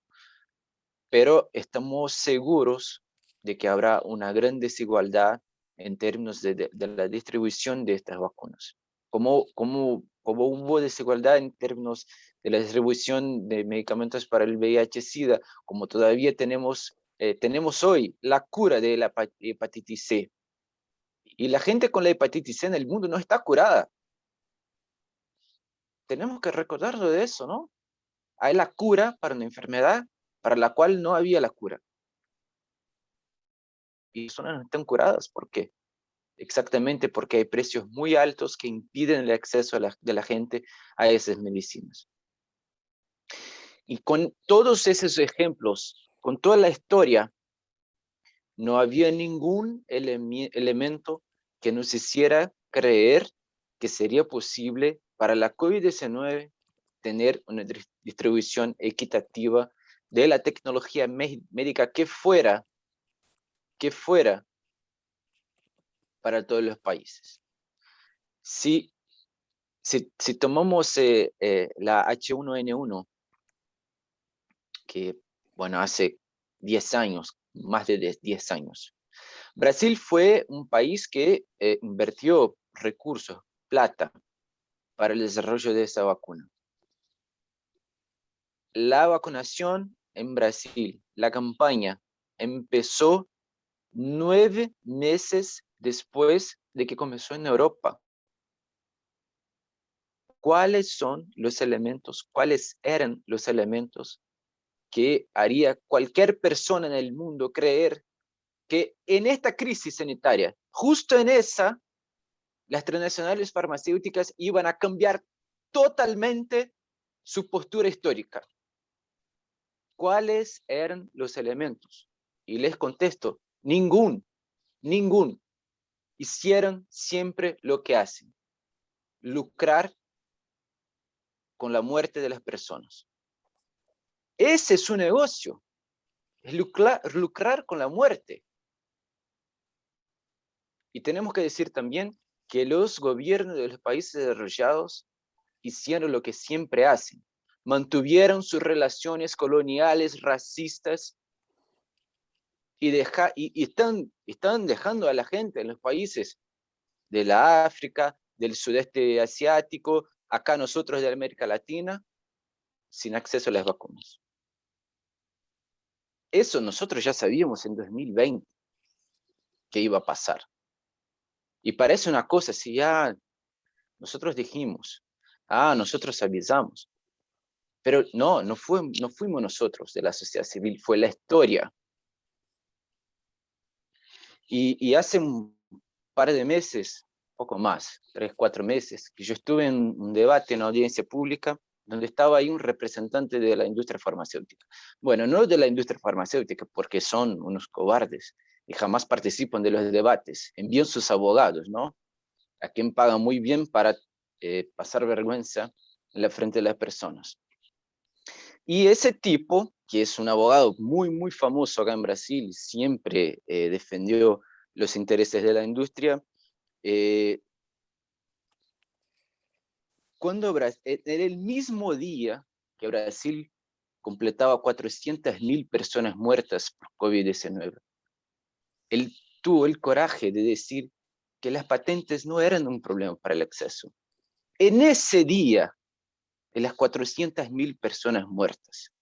pero estamos seguros de que habrá una gran desigualdad en términos de la distribución de estas vacunas. Como hubo desigualdad en términos de la distribución de medicamentos para el VIH-Sida, como todavía tenemos hoy la cura de la hepatitis C. Y la gente con la hepatitis C en el mundo no está curada. Tenemos que recordarlo de eso, ¿no? Hay la cura para una enfermedad, para la cual no había la cura. Y las personas no están curadas. ¿Por qué? Exactamente porque hay precios muy altos que impiden el acceso de la gente a esas medicinas. Y con todos esos ejemplos, con toda la historia, no había ningún elemento que nos hiciera creer que sería posible para la COVID-19 tener una distribución equitativa de la tecnología médica que fuera para todos los países. Si tomamos la H1N1, que bueno, hace 10 años, más de 10 años, Brasil fue un país que invirtió recursos, plata, para el desarrollo de esa vacuna. La vacunación en Brasil, la campaña, empezó 9 meses después de que comenzó en Europa. ¿Cuáles eran los elementos que haría cualquier persona en el mundo creer que en esta crisis sanitaria, justo en esa, las transnacionales farmacéuticas iban a cambiar totalmente su postura histórica? ¿Cuáles eran los elementos? Y les contesto, ningún. Hicieron siempre lo que hacen: lucrar con la muerte de las personas. Ese es su negocio, es lucrar con la muerte. Y tenemos que decir también que los gobiernos de los países desarrollados hicieron lo que siempre hacen: mantuvieron sus relaciones coloniales, racistas, y están dejando a la gente en los países de la África, del sudeste asiático, acá nosotros de América Latina, sin acceso a las vacunas. Eso nosotros ya sabíamos en 2020 que iba a pasar. Y parece una cosa, si ya nosotros dijimos, nosotros avisamos, pero no fuimos nosotros de la sociedad civil, fue la historia. Y hace un par de meses, poco más, 3, 4 meses, que yo estuve en un debate, en una audiencia pública, donde estaba ahí un representante de la industria farmacéutica. Bueno, no de la industria farmacéutica, porque son unos cobardes y jamás participan de los debates, envían sus abogados, ¿no? A quien pagan muy bien para pasar vergüenza en la frente de las personas. Y ese tipo, que es un abogado muy famoso acá en Brasil, siempre defendió los intereses de la industria, en el mismo día que Brasil completaba 400.000 personas muertas por COVID-19, él tuvo el coraje de decir que las patentes no eran un problema para el acceso. En ese día, de las 400.000 personas muertas,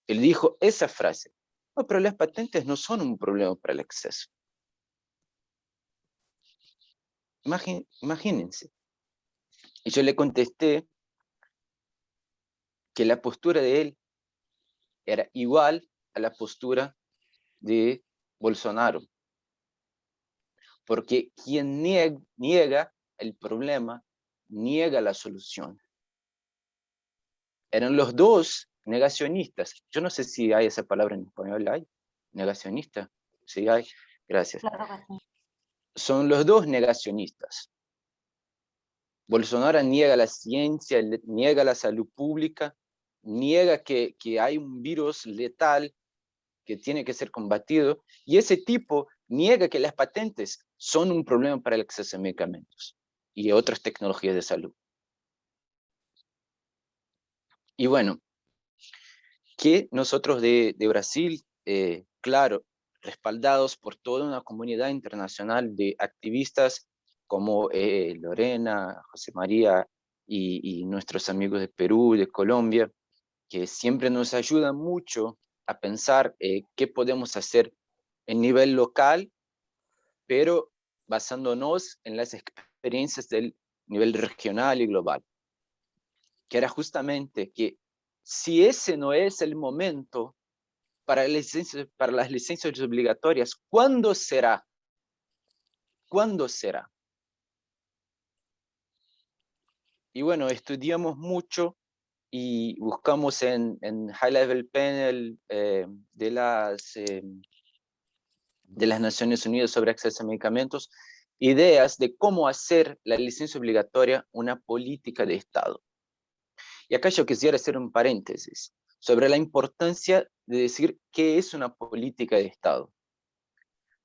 él dijo esa frase: no, pero las patentes no son un problema para el acceso. Imagínense. Y yo le contesté que la postura de él era igual a la postura de Bolsonaro. Porque quien niega el problema, niega la solución. Eran los dos negacionistas. Yo no sé si hay esa palabra en español. ¿Hay? ¿Negacionista? Sí hay. Gracias. Son los dos negacionistas. Bolsonaro niega la ciencia, niega la salud pública, niega que hay un virus letal que tiene que ser combatido, y ese tipo niega que las patentes son un problema para el acceso a medicamentos y otras tecnologías de salud. Y bueno, que nosotros de Brasil, claro, respaldados por toda una comunidad internacional de activistas como Lorena, José María y nuestros amigos de Perú, de Colombia, que siempre nos ayudan mucho a pensar qué podemos hacer en nivel local, pero basándonos en las experiencias del nivel regional y global. Que era justamente que si ese no es el momento para las licencias obligatorias, ¿cuándo será? ¿Cuándo será? Y bueno, estudiamos mucho y buscamos en High Level Panel de las Naciones Unidas sobre acceso a medicamentos, ideas de cómo hacer la licencia obligatoria una política de Estado. Y acá yo quisiera hacer un paréntesis sobre la importancia de decir qué es una política de Estado.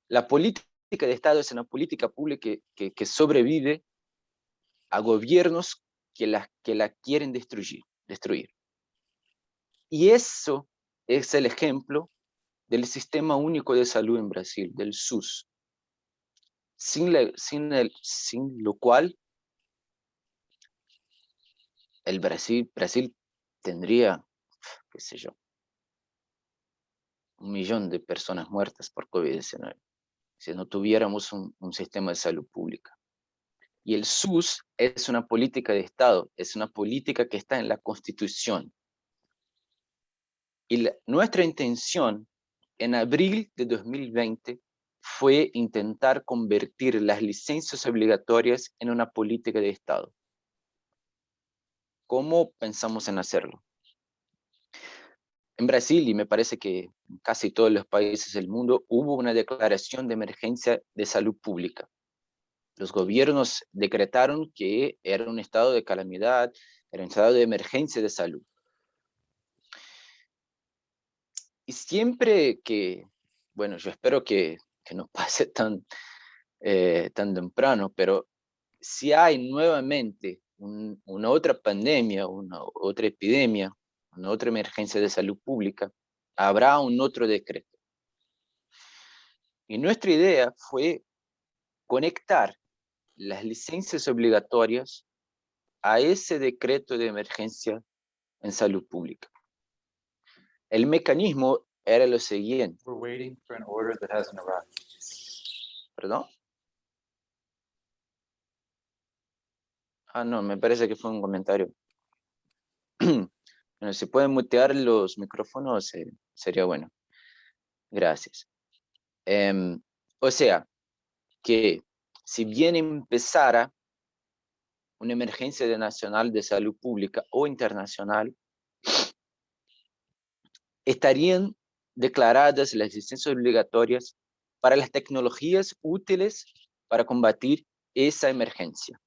La política de Estado es una política pública que sobrevive a gobiernos que la quieren destruir. Y eso es el ejemplo del Sistema Único de Salud en Brasil, del SUS. Sin lo cual el Brasil tendría, qué sé yo, 1 millón de personas muertas por COVID-19, si no tuviéramos un sistema de salud pública. Y el SUS es una política de Estado, es una política que está en la Constitución. Y nuestra intención en abril de 2020 fue intentar convertir las licencias obligatorias en una política de Estado. ¿Cómo pensamos en hacerlo? En Brasil, y me parece que en casi todos los países del mundo, hubo una declaración de emergencia de salud pública. Los gobiernos decretaron que era un estado de calamidad, era un estado de emergencia de salud. Y siempre que, bueno, yo espero que no pase tan temprano, pero si hay nuevamente una otra pandemia, una otra epidemia, una otra emergencia de salud pública, habrá un otro decreto. Y nuestra idea fue conectar las licencias obligatorias a ese decreto de emergencia en salud pública. El mecanismo era lo siguiente. We're waiting for an order that hasn't arrived. ¿Perdón? No, me parece que fue un comentario. Bueno, si pueden mutear los micrófonos, sería bueno. Gracias. O sea, que si bien empezara una emergencia nacional de salud pública o internacional, estarían declaradas las licencias obligatorias para las tecnologías útiles para combatir esa emergencia.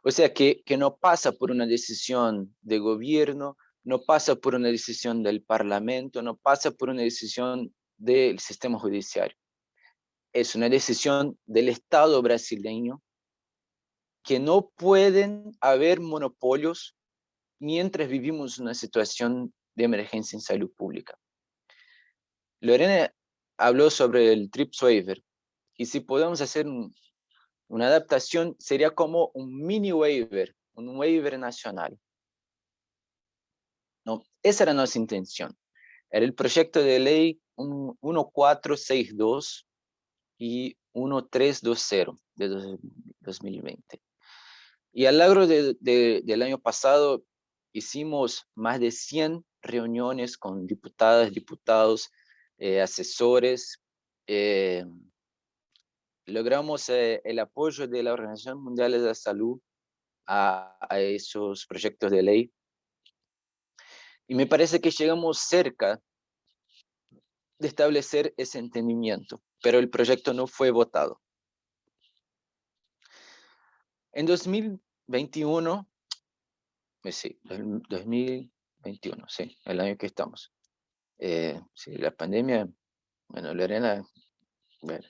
O sea, que no pasa por una decisión de gobierno, no pasa por una decisión del Parlamento, no pasa por una decisión del sistema judiciario. Es una decisión del Estado brasileño, que no pueden haber monopolios mientras vivimos una situación de emergencia en salud pública. Lorena habló sobre el TRIPS waiver, y si podemos hacer una adaptación, sería como un mini waiver, un waiver nacional. No, esa era nuestra intención. Era el proyecto de ley 1462 y 1320 de 2020. Y a lo largo del año pasado hicimos más de 100 reuniones con diputadas, diputados, asesores. Logramos el apoyo de la Organización Mundial de la Salud a esos proyectos de ley. Y me parece que llegamos cerca de establecer ese entendimiento, pero el proyecto no fue votado. En 2021, sí, 2021, sí, el año que estamos. Sí, la pandemia, bueno, Lorena, bueno,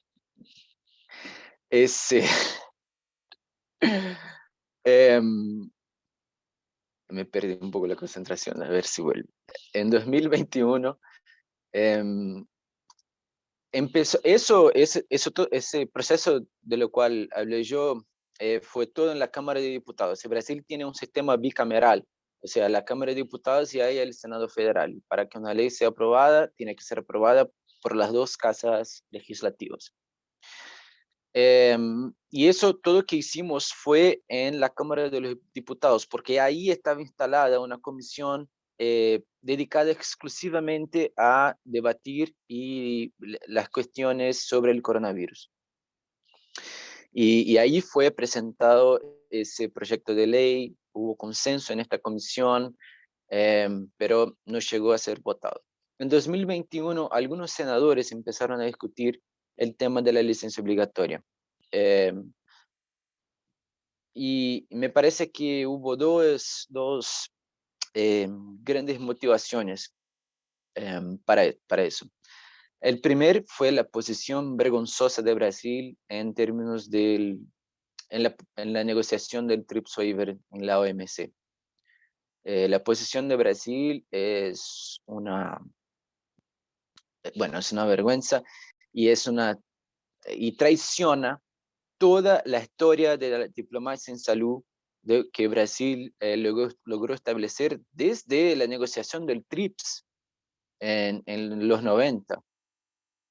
me perdí un poco la concentración, a ver si vuelve. En 2021, empezó ese proceso de lo cual hablé yo, fue todo en la Cámara de Diputados. Brasil tiene un sistema bicameral, o sea, la Cámara de Diputados y hay el Senado Federal. Para que una ley sea aprobada, tiene que ser aprobada por las dos casas legislativas. Y eso todo que hicimos fue en la Cámara de los Diputados, porque ahí estaba instalada una comisión dedicada exclusivamente a debatir las cuestiones sobre el coronavirus. Y ahí fue presentado ese proyecto de ley, hubo consenso en esta comisión, pero no llegó a ser votado. En 2021, algunos senadores empezaron a discutir el tema de la licencia obligatoria. Y me parece que hubo dos grandes motivaciones para eso. El primer fue la posición vergonzosa de Brasil en términos en la negociación del TRIPS waiver en la OMC. La posición de Brasil es es una vergüenza y traiciona toda la historia de la diplomacia en salud que Brasil logró establecer desde la negociación del TRIPS en los 90.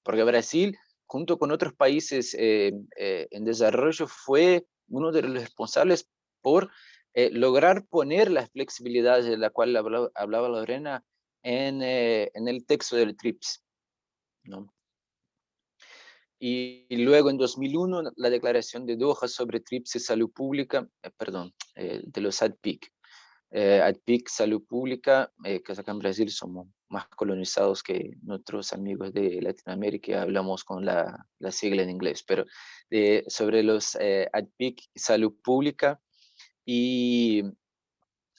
Porque Brasil, junto con otros países en desarrollo, fue uno de los responsables por lograr poner las flexibilidades de la cual hablaba Lorena en el texto del TRIPS, ¿no? Y luego en 2001 la declaración de Doha sobre TRIPS y salud pública, de los ADPIC. ADPIC, salud pública, que acá en Brasil somos más colonizados que nuestros amigos de Latinoamérica, hablamos con la sigla en inglés, pero sobre los ADPIC, salud pública, y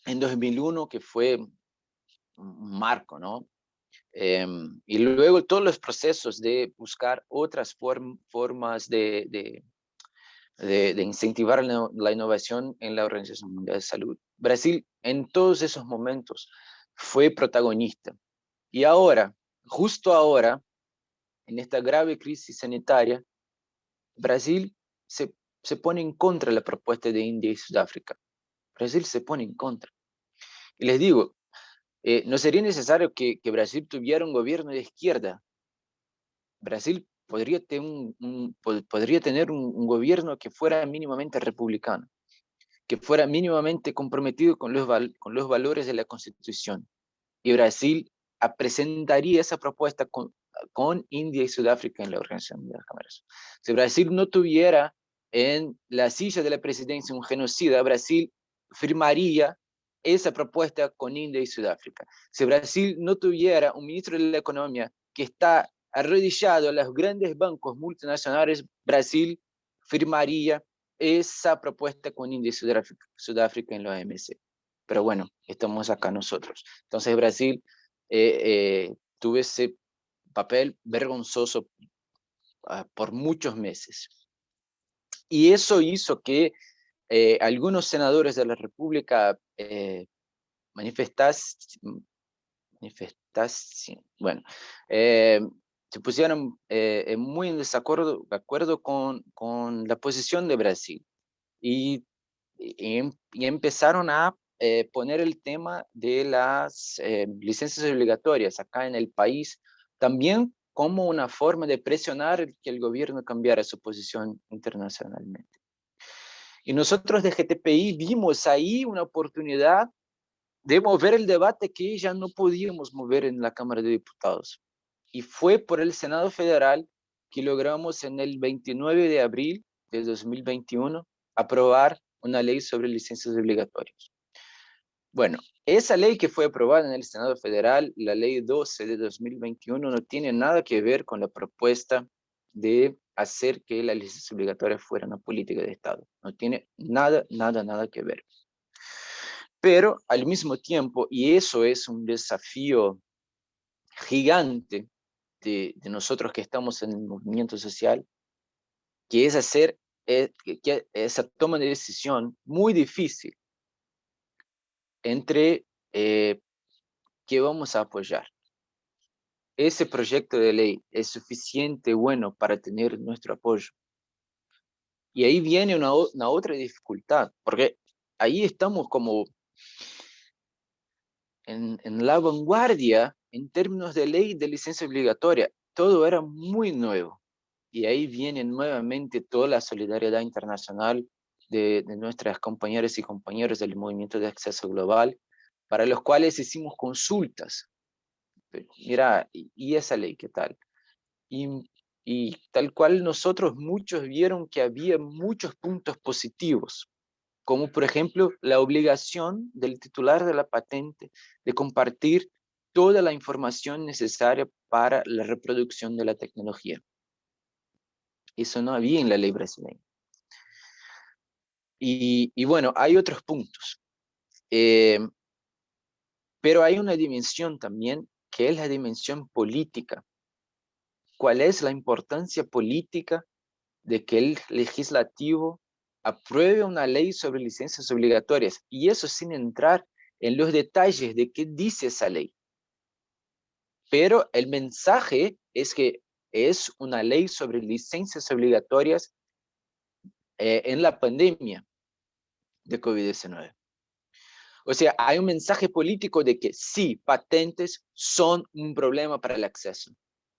en 2001 que fue un marco, ¿no? Y luego todos los procesos de buscar otras formas de incentivar la innovación en la Organización Mundial de Salud. Brasil en todos esos momentos fue protagonista. Y ahora, justo ahora, en esta grave crisis sanitaria, Brasil se pone en contra de la propuesta de India y Sudáfrica. Brasil se pone en contra. Y les digo, no sería necesario que Brasil tuviera un gobierno de izquierda. Brasil podría tener un gobierno que fuera mínimamente republicano, que fuera mínimamente comprometido con los valores de la Constitución. Y Brasil presentaría esa propuesta con India y Sudáfrica en la Organización de las Cámaras. Si Brasil no tuviera en la silla de la presidencia un genocida, Brasil firmaría esa propuesta con India y Sudáfrica. Si Brasil no tuviera un ministro de la Economía que está arrodillado a los grandes bancos multinacionales, Brasil firmaría esa propuesta con India y Sudáfrica en la OMC. Pero bueno, estamos acá nosotros. Entonces Brasil tuvo ese papel vergonzoso por muchos meses. Y eso hizo que algunos senadores de la República se pusieron muy en acuerdo con la posición de Brasil y empezaron a poner el tema de las licencias obligatorias acá en el país, también como una forma de presionar que el gobierno cambiara su posición internacionalmente. Y nosotros de GTPI vimos ahí una oportunidad de mover el debate que ya no podíamos mover en la Cámara de Diputados. Y fue por el Senado Federal que logramos en el 29 de abril de 2021 aprobar una ley sobre licencias obligatorias. Bueno, esa ley que fue aprobada en el Senado Federal, la ley 12 de 2021, no tiene nada que ver con la propuesta de hacer que la licencia obligatoria fuera una política de Estado. No tiene nada que ver. Pero al mismo tiempo, y eso es un desafío gigante de nosotros que estamos en el movimiento social, que es hacer que esa toma de decisión muy difícil entre qué vamos a apoyar. Ese proyecto de ley es suficiente bueno para tener nuestro apoyo. Y ahí viene una otra dificultad, porque ahí estamos como en la vanguardia en términos de ley de licencia obligatoria. Todo era muy nuevo. Y ahí viene nuevamente toda la solidaridad internacional de nuestras compañeras y compañeros del movimiento de acceso global para los cuales hicimos consultas. Mira, ¿y esa ley qué tal? Y tal cual nosotros muchos vieron que había muchos puntos positivos, como por ejemplo la obligación del titular de la patente de compartir toda la información necesaria para la reproducción de la tecnología. Eso no había en la ley brasileña. Y bueno, hay otros puntos. Pero hay una dimensión también que es la dimensión política. ¿Cuál es la importancia política de que el legislativo apruebe una ley sobre licencias obligatorias? Y eso sin entrar en los detalles de qué dice esa ley. Pero el mensaje es que es una ley sobre licencias obligatorias en la pandemia de COVID-19. O sea, hay un mensaje político de que sí, patentes son un problema para el acceso.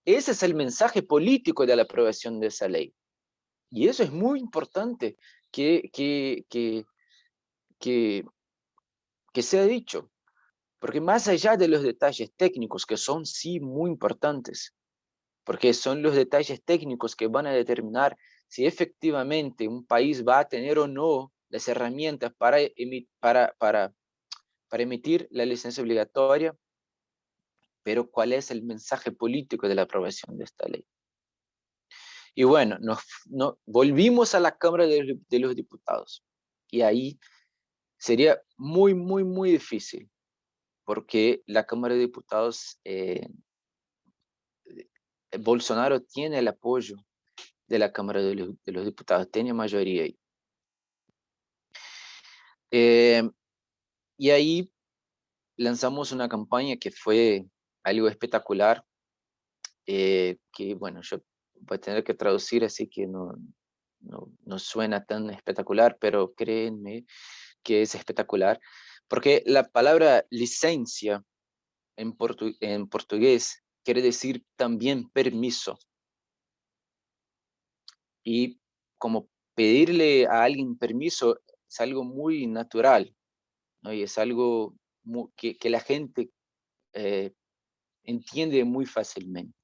Ese es el mensaje político de la aprobación de esa ley. Y eso es muy importante que sea dicho. Porque más allá de los detalles técnicos, que son sí muy importantes, porque son los detalles técnicos que van a determinar si efectivamente un país va a tener o no las herramientas para emitir la licencia obligatoria, pero ¿cuál es el mensaje político de la aprobación de esta ley? Y bueno, volvimos a la Cámara de los Diputados, y ahí sería muy, muy, muy difícil, porque la Cámara de Diputados, Bolsonaro tiene el apoyo de la Cámara de los Diputados, tiene mayoría ahí. Y ahí lanzamos una campaña que fue algo espectacular, que bueno, yo voy a tener que traducir, así que no suena tan espectacular, pero créanme que es espectacular, porque la palabra licencia en portugués quiere decir también permiso. Y como pedirle a alguien permiso es algo muy natural, ¿no? Y es algo que la gente entiende muy fácilmente.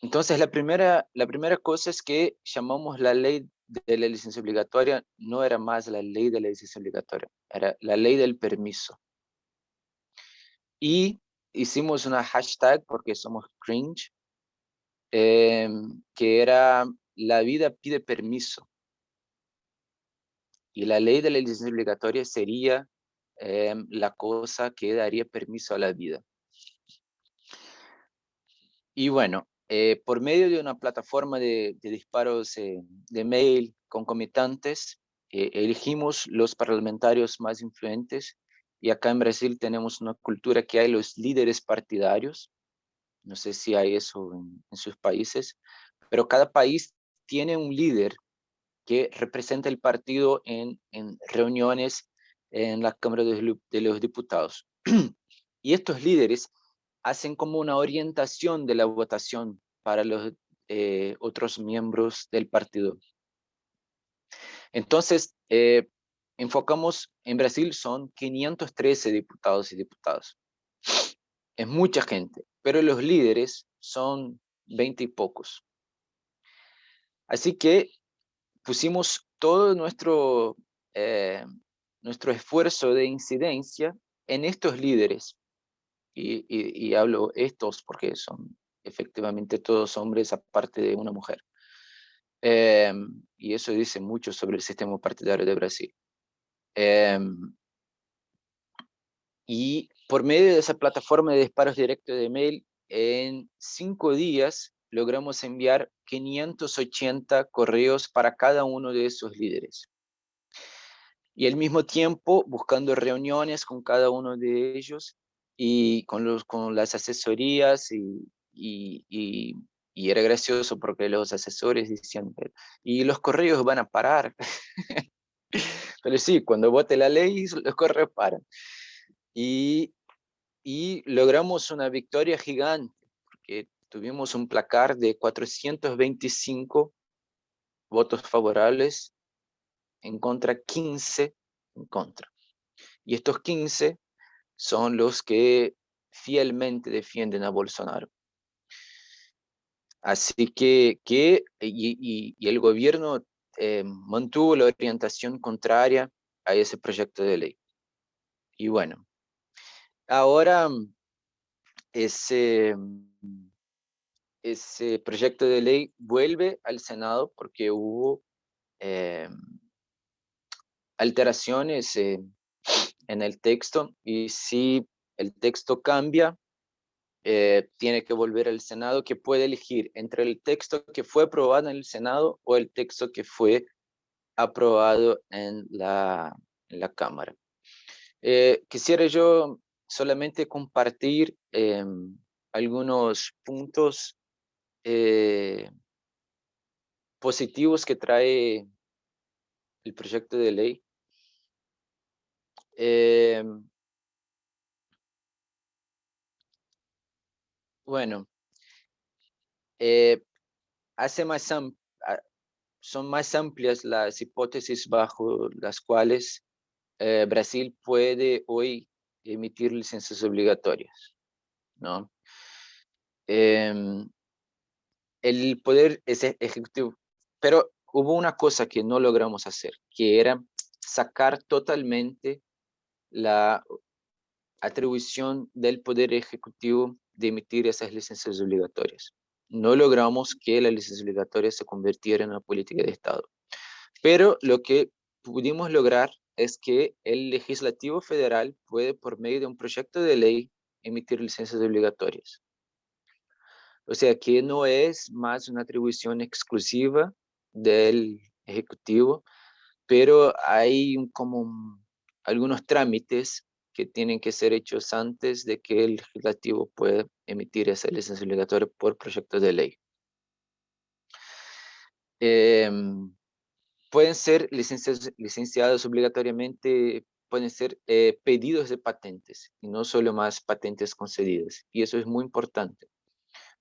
Entonces, la primera cosa es que llamamos la ley de la licencia obligatoria, no era más la ley de la licencia obligatoria, era la ley del permiso. Y hicimos una hashtag, porque somos cringe, que era la vida pide permiso. Y la ley de la licencia obligatoria sería la cosa que daría permiso a la vida. Y bueno, por medio de una plataforma de disparos de mail concomitantes, elegimos los parlamentarios más influyentes, y acá en Brasil tenemos una cultura que hay los líderes partidarios. No sé si hay eso en sus países, pero cada país tiene un líder que representa el partido en reuniones en la Cámara de los Diputados. Y estos líderes hacen como una orientación de la votación para los otros miembros del partido. Entonces, enfocamos, en Brasil son 513 diputados y diputadas. Es mucha gente, pero los líderes son 20 y pocos. Así que pusimos todo nuestro esfuerzo de incidencia en estos líderes. Y hablo estos porque son efectivamente todos hombres, aparte de una mujer. Y eso dice mucho sobre el sistema partidario de Brasil. Y por medio de esa plataforma de disparos directos de mail, en 5 días logramos enviar 580 correos para cada uno de esos líderes. Y al mismo tiempo buscando reuniones con cada uno de ellos y con las asesorías, y era gracioso porque los asesores decían, y los correos van a parar. Pero sí, cuando vote la ley, los correos paran. Y logramos una victoria gigante, porque tuvimos un placar de 425 votos favorables, en contra 15 en contra. Y estos 15 son los que fielmente defienden a Bolsonaro. Así que el gobierno mantuvo la orientación contraria a ese proyecto de ley. Y bueno, ahora ese proyecto de ley vuelve al Senado porque hubo alteraciones en el texto, y si el texto cambia, tiene que volver al Senado, que puede elegir entre el texto que fue aprobado en el Senado o el texto que fue aprobado en la Cámara. Quisiera yo solamente compartir algunos puntos positivos que trae el proyecto de ley. Bueno, son más amplias las hipótesis bajo las cuales Brasil puede hoy emitir licencias obligatorias, ¿no? El poder ejecutivo, pero hubo una cosa que no logramos hacer, que era sacar totalmente la atribución del poder ejecutivo de emitir esas licencias obligatorias. No logramos que la licencia obligatoria se convirtiera en una política de Estado. Pero lo que pudimos lograr es que el legislativo federal puede, por medio de un proyecto de ley, emitir licencias obligatorias. O sea que no es más una atribución exclusiva del Ejecutivo, pero hay algunos trámites que tienen que ser hechos antes de que el legislativo pueda emitir esa licencia obligatoria por proyecto de ley. Pueden ser licenciados obligatoriamente, pueden ser pedidos de patentes, y no solo más patentes concedidas. Y eso es muy importante,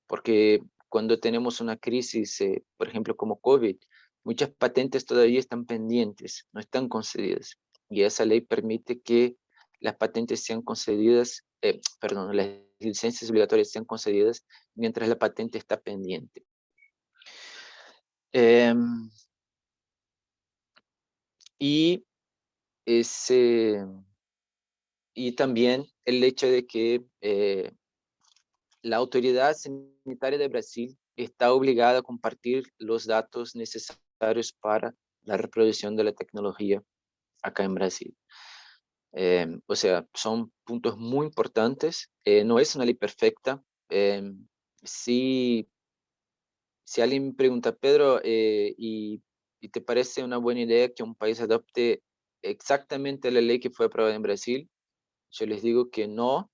porque cuando tenemos una crisis, por ejemplo, como COVID, muchas patentes todavía están pendientes, no están concedidas. Y esa ley permite que las patentes sean concedidas, las licencias obligatorias sean concedidas mientras la patente está pendiente. Y también el hecho de que la autoridad sanitaria de Brasil está obligada a compartir los datos necesarios para la reproducción de la tecnología acá en Brasil. O sea, son puntos muy importantes. No es una ley perfecta. Si alguien me pregunta, Pedro, ¿y te parece una buena idea que un país adopte exactamente la ley que fue aprobada en Brasil? Yo les digo que no,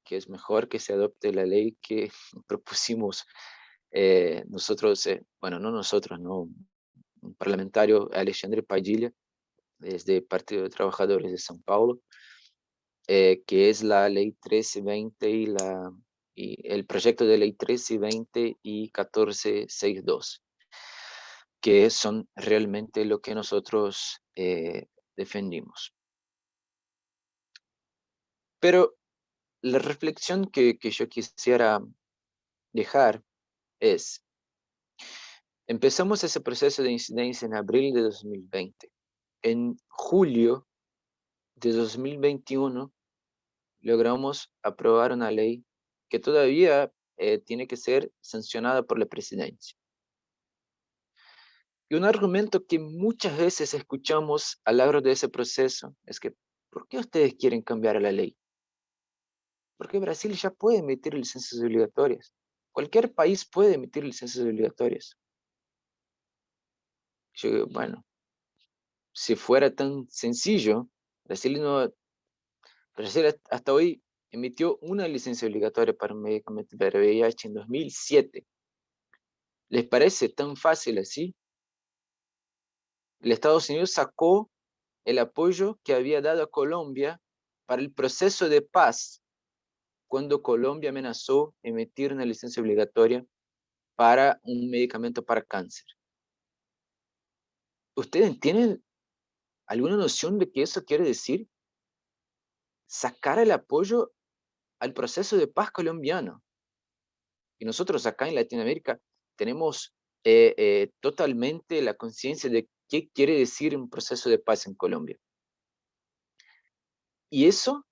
que es mejor que se adopte la ley que propusimos nosotros, bueno, no nosotros, no, un parlamentario, Alexandre Padilla, desde Partido de Trabajadores de São Paulo, que es la ley 1320 y el proyecto de ley 1320 y 1462, que son realmente lo que nosotros defendimos. Pero la reflexión que yo quisiera dejar es, empezamos ese proceso de incidencia en abril de 2020. En julio de 2021 logramos aprobar una ley que todavía tiene que ser sancionada por la presidencia. Y un argumento que muchas veces escuchamos a lo largo de ese proceso es que, ¿por qué ustedes quieren cambiar la ley? Porque Brasil ya puede emitir licencias obligatorias. Cualquier país puede emitir licencias obligatorias. Yo digo, bueno, si fuera tan sencillo, Brasil hasta hoy emitió una licencia obligatoria para un medicamento para VIH en 2007. ¿Les parece tan fácil así? El Estados Unidos sacó el apoyo que había dado a Colombia para el proceso de paz cuando Colombia amenazó emitir una licencia obligatoria para un medicamento para cáncer. ¿Ustedes tienen alguna noción de qué eso quiere decir? sacar el apoyo al proceso de paz colombiano. Y nosotros acá en Latinoamérica tenemos totalmente la conciencia de qué quiere decir un proceso de paz en Colombia. Y eso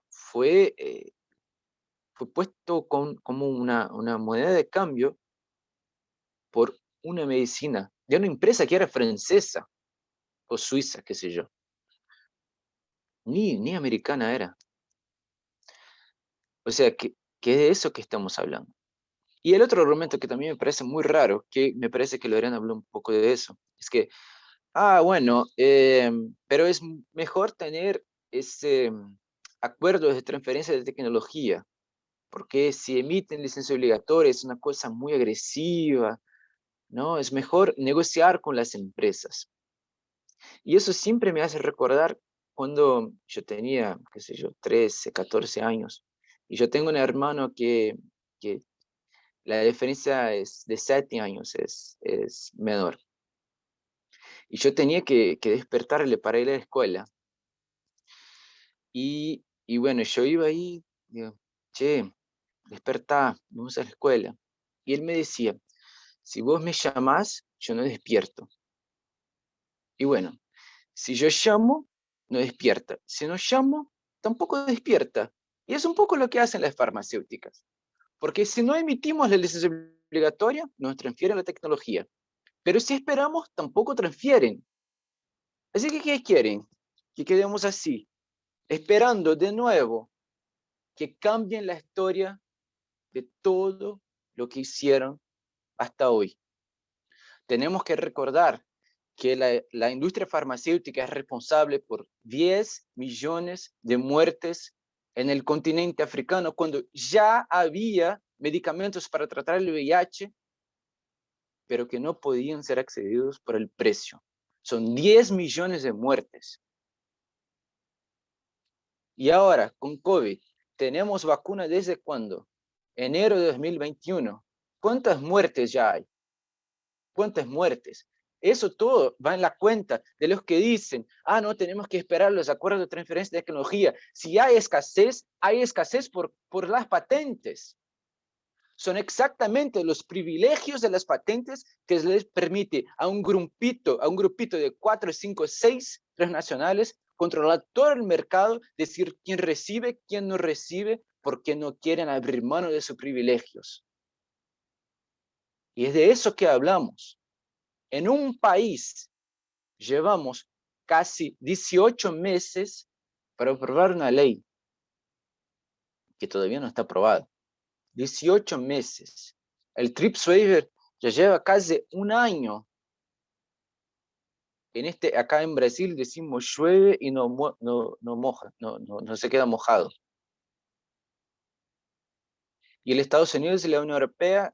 fue puesto como una moneda de cambio por una medicina de una empresa que era francesa o suiza, qué sé yo. Ni americana era. O sea, que es de eso que estamos hablando. Y el otro argumento que también me parece muy raro, que me parece que Lorena habló un poco de eso, es que, bueno, pero es mejor tener ese acuerdo de transferencia de tecnología, porque si emiten licencia obligatoria es una cosa muy agresiva, ¿no? Es mejor negociar con las empresas. Y eso siempre me hace recordar cuando yo tenía, qué sé yo, 13, 14 años, y yo tengo un hermano que la diferencia es de 7 años, es menor. Y yo tenía que despertarle para ir a la escuela. Y bueno, yo iba ahí, digo, che, despertá, vamos a la escuela. Y él me decía, si vos me llamás, yo no despierto. Y bueno, si yo llamo, no despierta. Si no llamo, tampoco despierta. Y es un poco lo que hacen las farmacéuticas. Porque si no emitimos la licencia obligatoria, nos transfieren la tecnología. Pero si esperamos, tampoco transfieren. Así que, ¿qué quieren? Que quedemos así, esperando de nuevo que cambien la historia de todo lo que hicieron hasta hoy. Tenemos que recordar que la industria farmacéutica es responsable por 10 millones de muertes en el continente africano, cuando ya había medicamentos para tratar el VIH, pero que no podían ser accedidos por el precio. Son 10 millones de muertes. Y ahora, con COVID, ¿tenemos vacuna desde cuándo? Enero de 2021. ¿Cuántas muertes ya hay? ¿Cuántas muertes? Eso todo va en la cuenta de los que dicen, no, tenemos que esperar los acuerdos de transferencia de tecnología. Si hay escasez por las patentes. Son exactamente los privilegios de las patentes que les permite a un grupito de 4, 5, 6 transnacionales controlar todo el mercado, decir quién recibe, quién no recibe, porque no quieren abrir mano de sus privilegios. Y es de eso que hablamos. En un país llevamos casi 18 meses para aprobar una ley que todavía no está aprobada. 18 meses. El TRIPS waiver ya lleva casi un año. Acá en Brasil decimos llueve y no moja, no se queda mojado. Y el Estados Unidos y la Unión Europea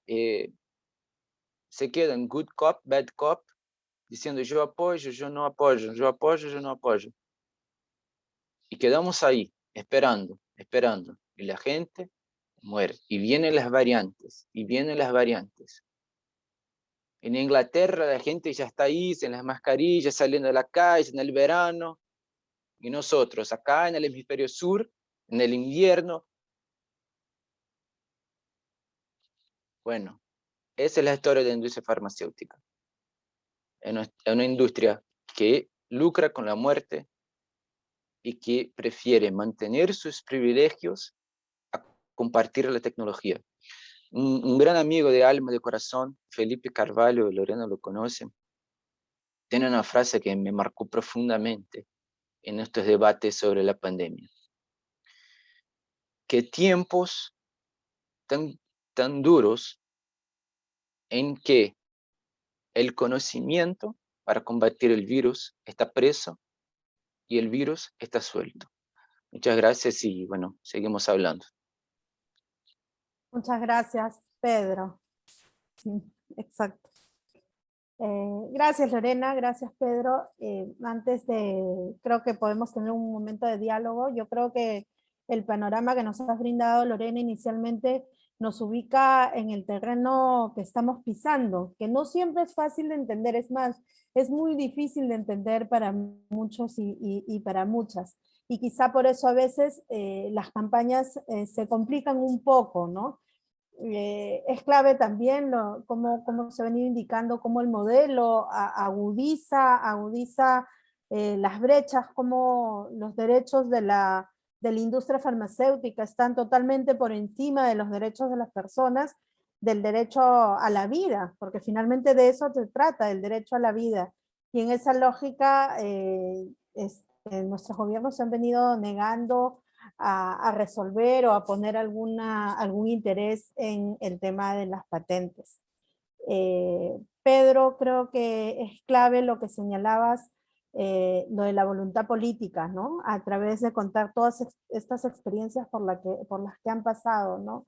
se quedan good cop, bad cop, diciendo yo apoyo, yo no apoyo, yo apoyo, yo no apoyo. Y quedamos ahí, esperando. Y la gente muere. Y vienen las variantes, En Inglaterra la gente ya está ahí, en las mascarillas, saliendo de la calle, en el verano. Y nosotros, acá en el hemisferio sur, en el invierno. Bueno, esa es la historia de la industria farmacéutica. Es una industria que lucra con la muerte y que prefiere mantener sus privilegios a compartir la tecnología. Un gran amigo de alma, de corazón, Felipe Carvalho, Lorena lo conoce, tiene una frase que me marcó profundamente en estos debates sobre la pandemia. Que tiempos tan duros en que el conocimiento para combatir el virus está preso y el virus está suelto. Muchas gracias y bueno, seguimos hablando. Muchas gracias, Pedro. Sí, exacto. Gracias, Lorena, gracias, Pedro. Creo que podemos tener un momento de diálogo. Yo creo que el panorama que nos has brindado, Lorena, inicialmente nos ubica en el terreno que estamos pisando, que no siempre es fácil de entender, es más, es muy difícil de entender para muchos y para muchas. Y quizá por eso a veces las campañas se complican un poco, ¿no? Es clave también cómo se ha venido indicando, cómo el modelo agudiza las brechas, cómo los derechos de la industria farmacéutica están totalmente por encima de los derechos de las personas, del derecho a la vida, porque finalmente de eso se trata, del derecho a la vida. Y en esa lógica, nuestros gobiernos se han venido negando a resolver o a poner algún interés en el tema de las patentes. Pedro, creo que es clave lo que señalabas, lo de la voluntad política, ¿no? A través de contar todas estas experiencias por las que han pasado, ¿no?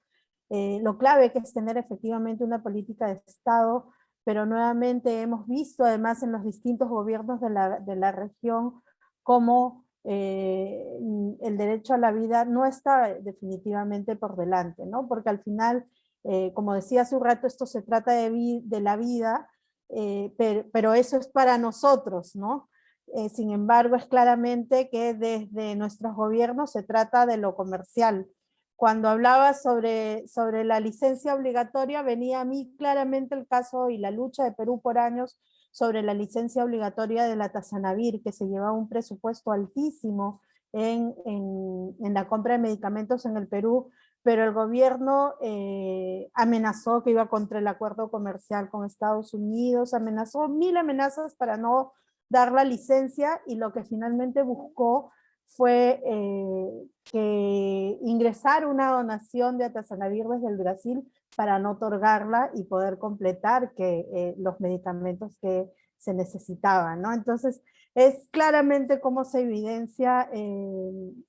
Lo clave que es tener efectivamente una política de Estado, pero nuevamente hemos visto además en los distintos gobiernos de la región cómo el derecho a la vida no está definitivamente por delante, ¿no? Porque al final, como decía hace un rato, esto se trata de la vida, pero eso es para nosotros, ¿no? Sin embargo, es claramente que desde nuestros gobiernos se trata de lo comercial. Cuando hablaba sobre la licencia obligatoria, venía a mí claramente el caso y la lucha de Perú por años sobre la licencia obligatoria de la Tazanavir, que se llevaba un presupuesto altísimo en la compra de medicamentos en el Perú, pero el gobierno amenazó que iba contra el acuerdo comercial con Estados Unidos, amenazó 1000 amenazas para no dar la licencia, y lo que finalmente buscó fue que ingresara una donación de Atazanavir desde el Brasil para no otorgarla y poder completar los medicamentos que se necesitaban, ¿no? Entonces, es claramente cómo se evidencia el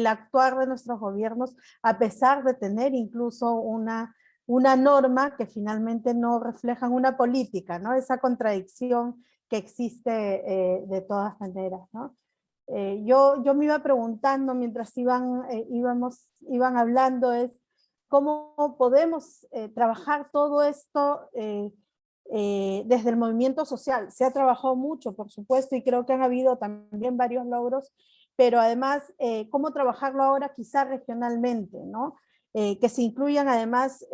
actuar de nuestros gobiernos, a pesar de tener incluso una norma que finalmente no refleja una política, ¿no? Esa contradicción que existe de todas maneras, ¿no? Yo me iba preguntando mientras iban hablando, es cómo podemos trabajar todo esto desde el movimiento social. Se ha trabajado mucho, por supuesto, y creo que han habido también varios logros, pero además, cómo trabajarlo ahora quizá regionalmente, ¿no? Que se incluyan además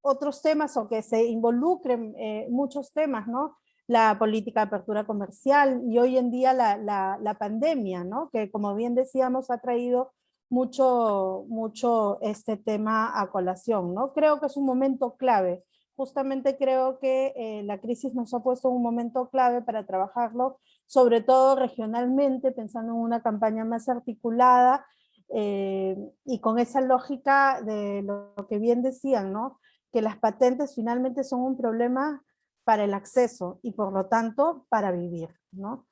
otros temas, o que se involucren muchos temas, ¿no? La política de apertura comercial, y hoy en día la pandemia, ¿no? Que, como bien decíamos, ha traído mucho este tema a colación, ¿no? Creo que es un momento clave. Justamente creo que la crisis nos ha puesto en un momento clave para trabajarlo, sobre todo regionalmente, pensando en una campaña más articulada, y con esa lógica de lo que bien decían, ¿no? Que las patentes finalmente son un problema para el acceso y por lo tanto para vivir, ¿no?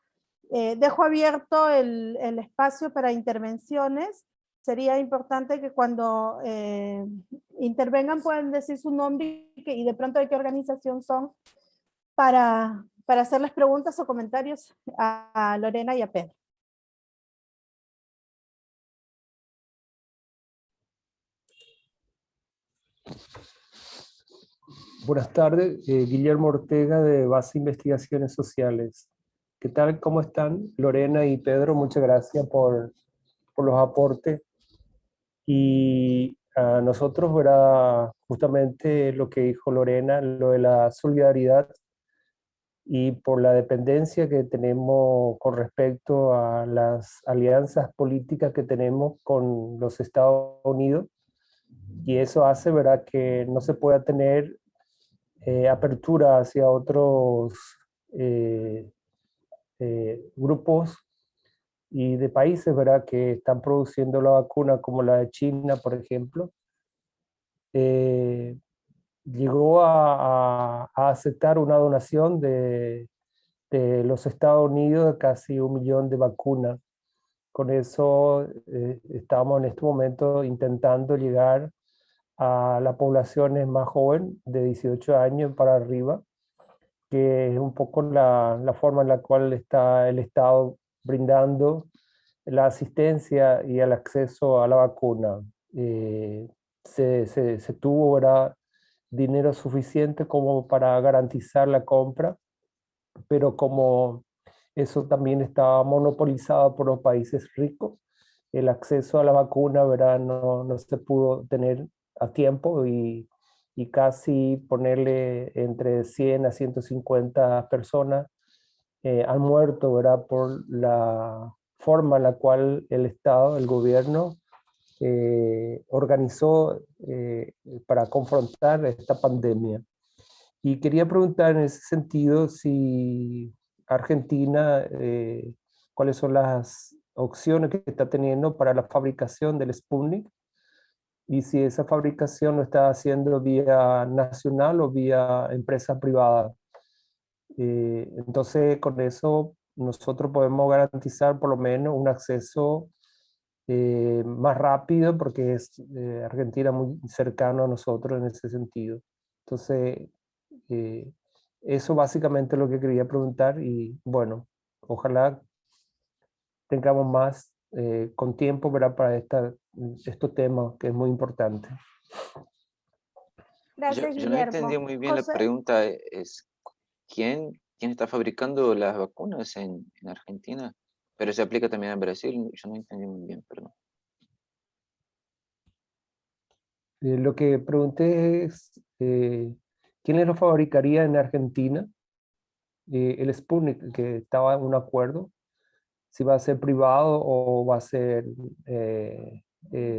Dejo abierto el espacio para intervenciones. Sería importante que cuando intervengan puedan decir su nombre y de pronto de qué organización son, para hacerles preguntas o comentarios a Lorena y a Pedro. Buenas tardes, Guillermo Ortega de Base Investigaciones Sociales. ¿Qué tal? ¿Cómo están? Lorena y Pedro, muchas gracias por los aportes. Y a nosotros, ¿verdad? Justamente lo que dijo Lorena, lo de la solidaridad y por la dependencia que tenemos con respecto a las alianzas políticas que tenemos con los Estados Unidos, y eso hace, ¿verdad?, que no se pueda tener apertura hacia otros grupos y de países, ¿verdad?, que están produciendo la vacuna, como la de China, por ejemplo. Llegó a aceptar una donación de los Estados Unidos de casi 1 millón de vacunas. Con eso estamos en este momento intentando llegar a las poblaciones más jóvenes, de 18 años para arriba, que es un poco la forma en la cual está el Estado brindando la asistencia y el acceso a la vacuna. se tuvo, ¿verdad?, dinero suficiente como para garantizar la compra, pero como eso también estaba monopolizado por los países ricos, el acceso a la vacuna, ¿verdad?, no se pudo tener a tiempo y casi ponerle entre 100 a 150 personas han muerto, ¿verdad?, por la forma en la cual el Estado, el gobierno, organizó para confrontar esta pandemia. Y quería preguntar en ese sentido si Argentina, cuáles son las opciones que está teniendo para la fabricación del Sputnik y si esa fabricación lo está haciendo vía nacional o vía empresa privada. Entonces, con eso nosotros podemos garantizar por lo menos un acceso más rápido porque es Argentina muy cercano a nosotros en ese sentido. Entonces, eso básicamente es lo que quería preguntar y bueno, ojalá tengamos más con tiempo, ¿verdad?, para estos temas que es muy importante. Gracias, Yo no entendí Guillermo. muy bien la José, pregunta, es ¿quién está fabricando las vacunas en Argentina? Pero se aplica también a Brasil, yo no entendí muy bien, perdón. Lo que pregunté es, ¿quién lo fabricaría en Argentina? El Sputnik, que estaba en un acuerdo, si va a ser privado o va a ser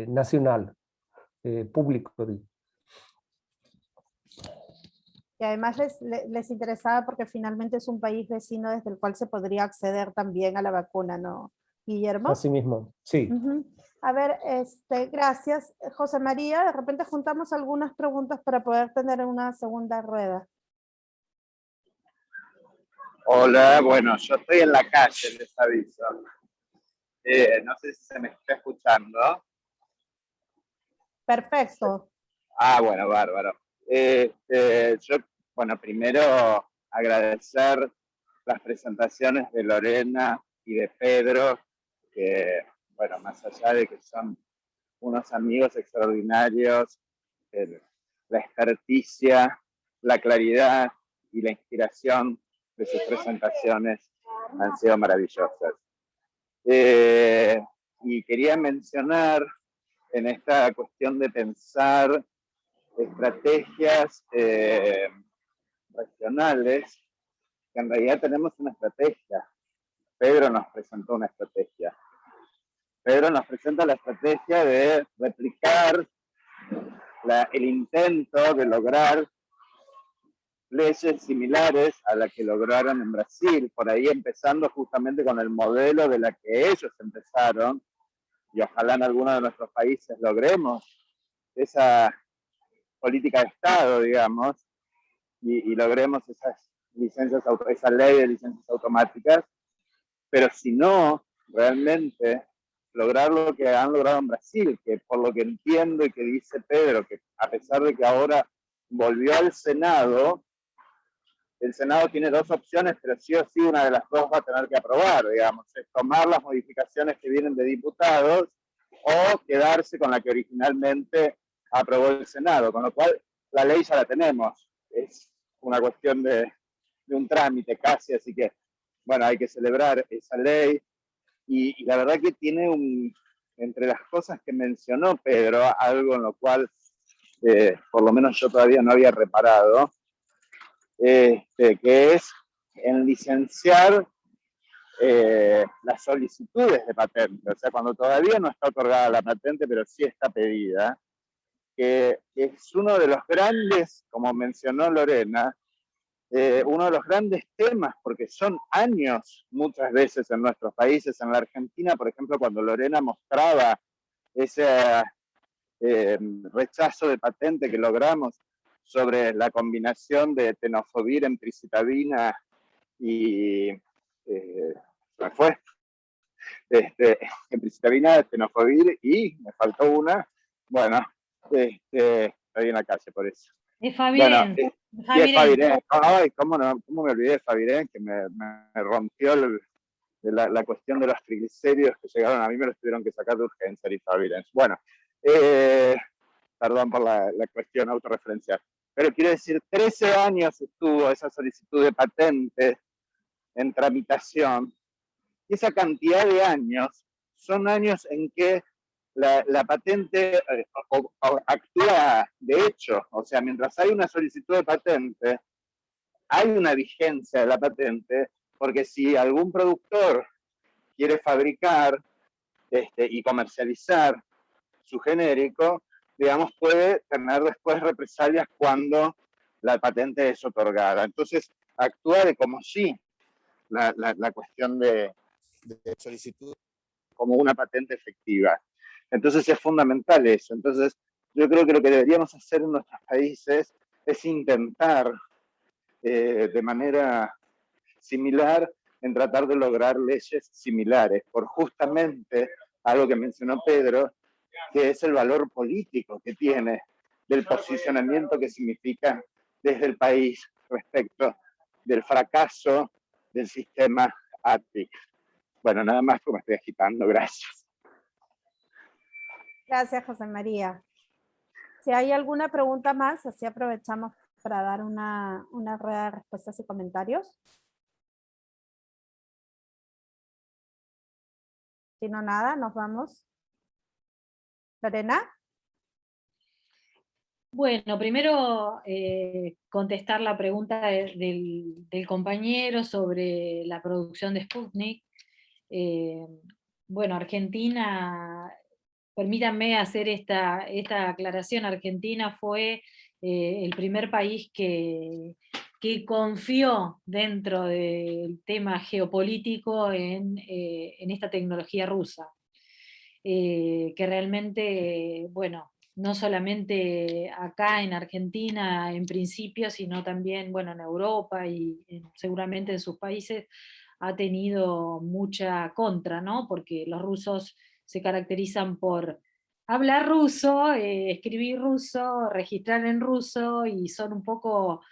nacional, público. y además les interesaba porque finalmente es un país vecino desde el cual se podría acceder también a la vacuna, ¿no, Guillermo? Así mismo, sí. Ujú. A ver, gracias, José María. De repente juntamos algunas preguntas para poder tener una segunda rueda. Hola, bueno, yo estoy en la calle, les aviso. No sé si se me está escuchando. Perfecto. Ah, bueno, bárbaro. Yo, bueno, primero agradecer las presentaciones de Lorena y de Pedro, que, bueno, más allá de que son unos amigos extraordinarios, la experticia, la claridad y la inspiración de sus presentaciones han sido maravillosas. Y quería mencionar en esta cuestión de pensar estrategias regionales, que en realidad tenemos una estrategia. Pedro nos presentó una estrategia. Pedro nos presenta la estrategia de replicar el intento de lograr leyes similares a la que lograron en Brasil, por ahí empezando justamente con el modelo de la que ellos empezaron, y ojalá en alguno de nuestros países logremos esa política de Estado, digamos, y logremos esa ley de licencias automáticas, pero si no, realmente lograr lo que han logrado en Brasil, que por lo que entiendo y que dice Pedro, que a pesar de que ahora volvió al Senado, el Senado tiene dos opciones, pero sí o sí una de las dos va a tener que aprobar, digamos, es tomar las modificaciones que vienen de diputados o quedarse con la que originalmente aprobó el Senado, con lo cual la ley ya la tenemos, es una cuestión de un trámite casi, así que, bueno, hay que celebrar esa ley y la verdad que tiene entre las cosas que mencionó Pedro, algo en lo cual por lo menos yo todavía no había reparado, que es en licenciar las solicitudes de patente, o sea, cuando todavía no está otorgada la patente, pero sí está pedida, que es uno de los grandes, como mencionó Lorena, uno de los grandes temas, porque son años muchas veces en nuestros países, en la Argentina, por ejemplo, cuando Lorena mostraba ese rechazo de patente que logramos sobre la combinación de tenofovir, emtricitabina y emtricitabina, tenofovir y me faltó una, bueno, estoy en la calle por eso. Es Faviren. Bueno, y es Faviren. Ay, ¿cómo me olvidé de Faviren? Que me rompió la cuestión de los triglicéridos que llegaron a mí, me los tuvieron que sacar de urgencia y Faviren. Bueno, perdón por la cuestión autorreferencial, pero quiero decir, 13 años estuvo esa solicitud de patente en tramitación, y esa cantidad de años son años en que la patente actúa de hecho, o sea, mientras hay una solicitud de patente, hay una vigencia de la patente, porque si algún productor quiere fabricar y comercializar su genérico, digamos, puede tener después represalias cuando la patente es otorgada. Entonces, actúa de como si la cuestión de solicitud como una patente efectiva. Entonces es fundamental eso. Entonces yo creo que lo que deberíamos hacer en nuestros países es intentar de manera similar en tratar de lograr leyes similares, por justamente algo que mencionó Pedro, que es el valor político que tiene del posicionamiento que significa desde el país respecto del fracaso del sistema ATIC. Bueno, nada más porque me estoy agitando, gracias. Gracias, José María. Si hay alguna pregunta más, así aprovechamos para dar una rueda de respuestas y comentarios. Si no, nada, nos vamos. Lorena. Bueno, primero contestar la pregunta del compañero sobre la producción de Sputnik. Bueno, Argentina, permítanme hacer esta aclaración, Argentina fue el primer país que confió dentro del tema geopolítico en esta tecnología rusa, que realmente, bueno, no solamente acá en Argentina en principio, sino también, bueno, en Europa y seguramente en sus países, ha tenido mucha contra, ¿no? Porque los rusos se caracterizan por hablar ruso, escribir ruso, registrar en ruso, y son un poco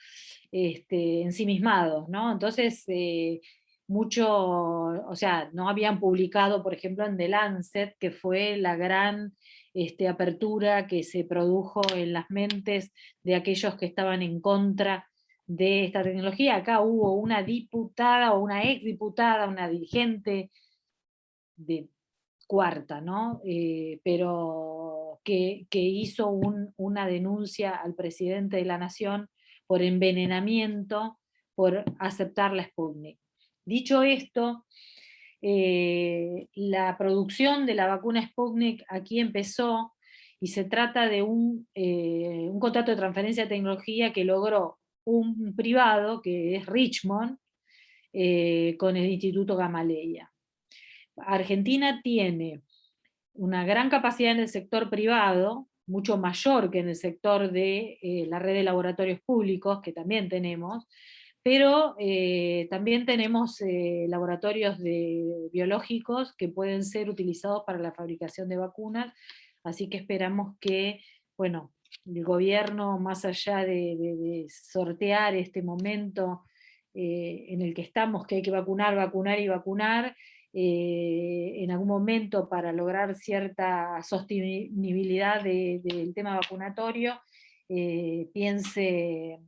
ensimismados, ¿no? Entonces, mucho, o sea, no habían publicado, por ejemplo, en The Lancet, que fue la gran apertura que se produjo en las mentes de aquellos que estaban en contra de esta tecnología. Acá hubo una diputada o una exdiputada, una dirigente de cuarta, ¿no? Pero que hizo una denuncia al presidente de la Nación por envenenamiento, por aceptar la Sputnik. Dicho esto, la producción de la vacuna Sputnik aquí empezó, y se trata de un contrato de transferencia de tecnología que logró un privado, que es Richmond, con el Instituto Gamaleya. Argentina tiene una gran capacidad en el sector privado, mucho mayor que en el sector de la red de laboratorios públicos, que también tenemos, pero también tenemos laboratorios biológicos que pueden ser utilizados para la fabricación de vacunas, así que esperamos que, bueno, el gobierno, más allá de sortear este momento en el que estamos, que hay que vacunar, vacunar y vacunar, en algún momento para lograr cierta sostenibilidad del tema vacunatorio, piense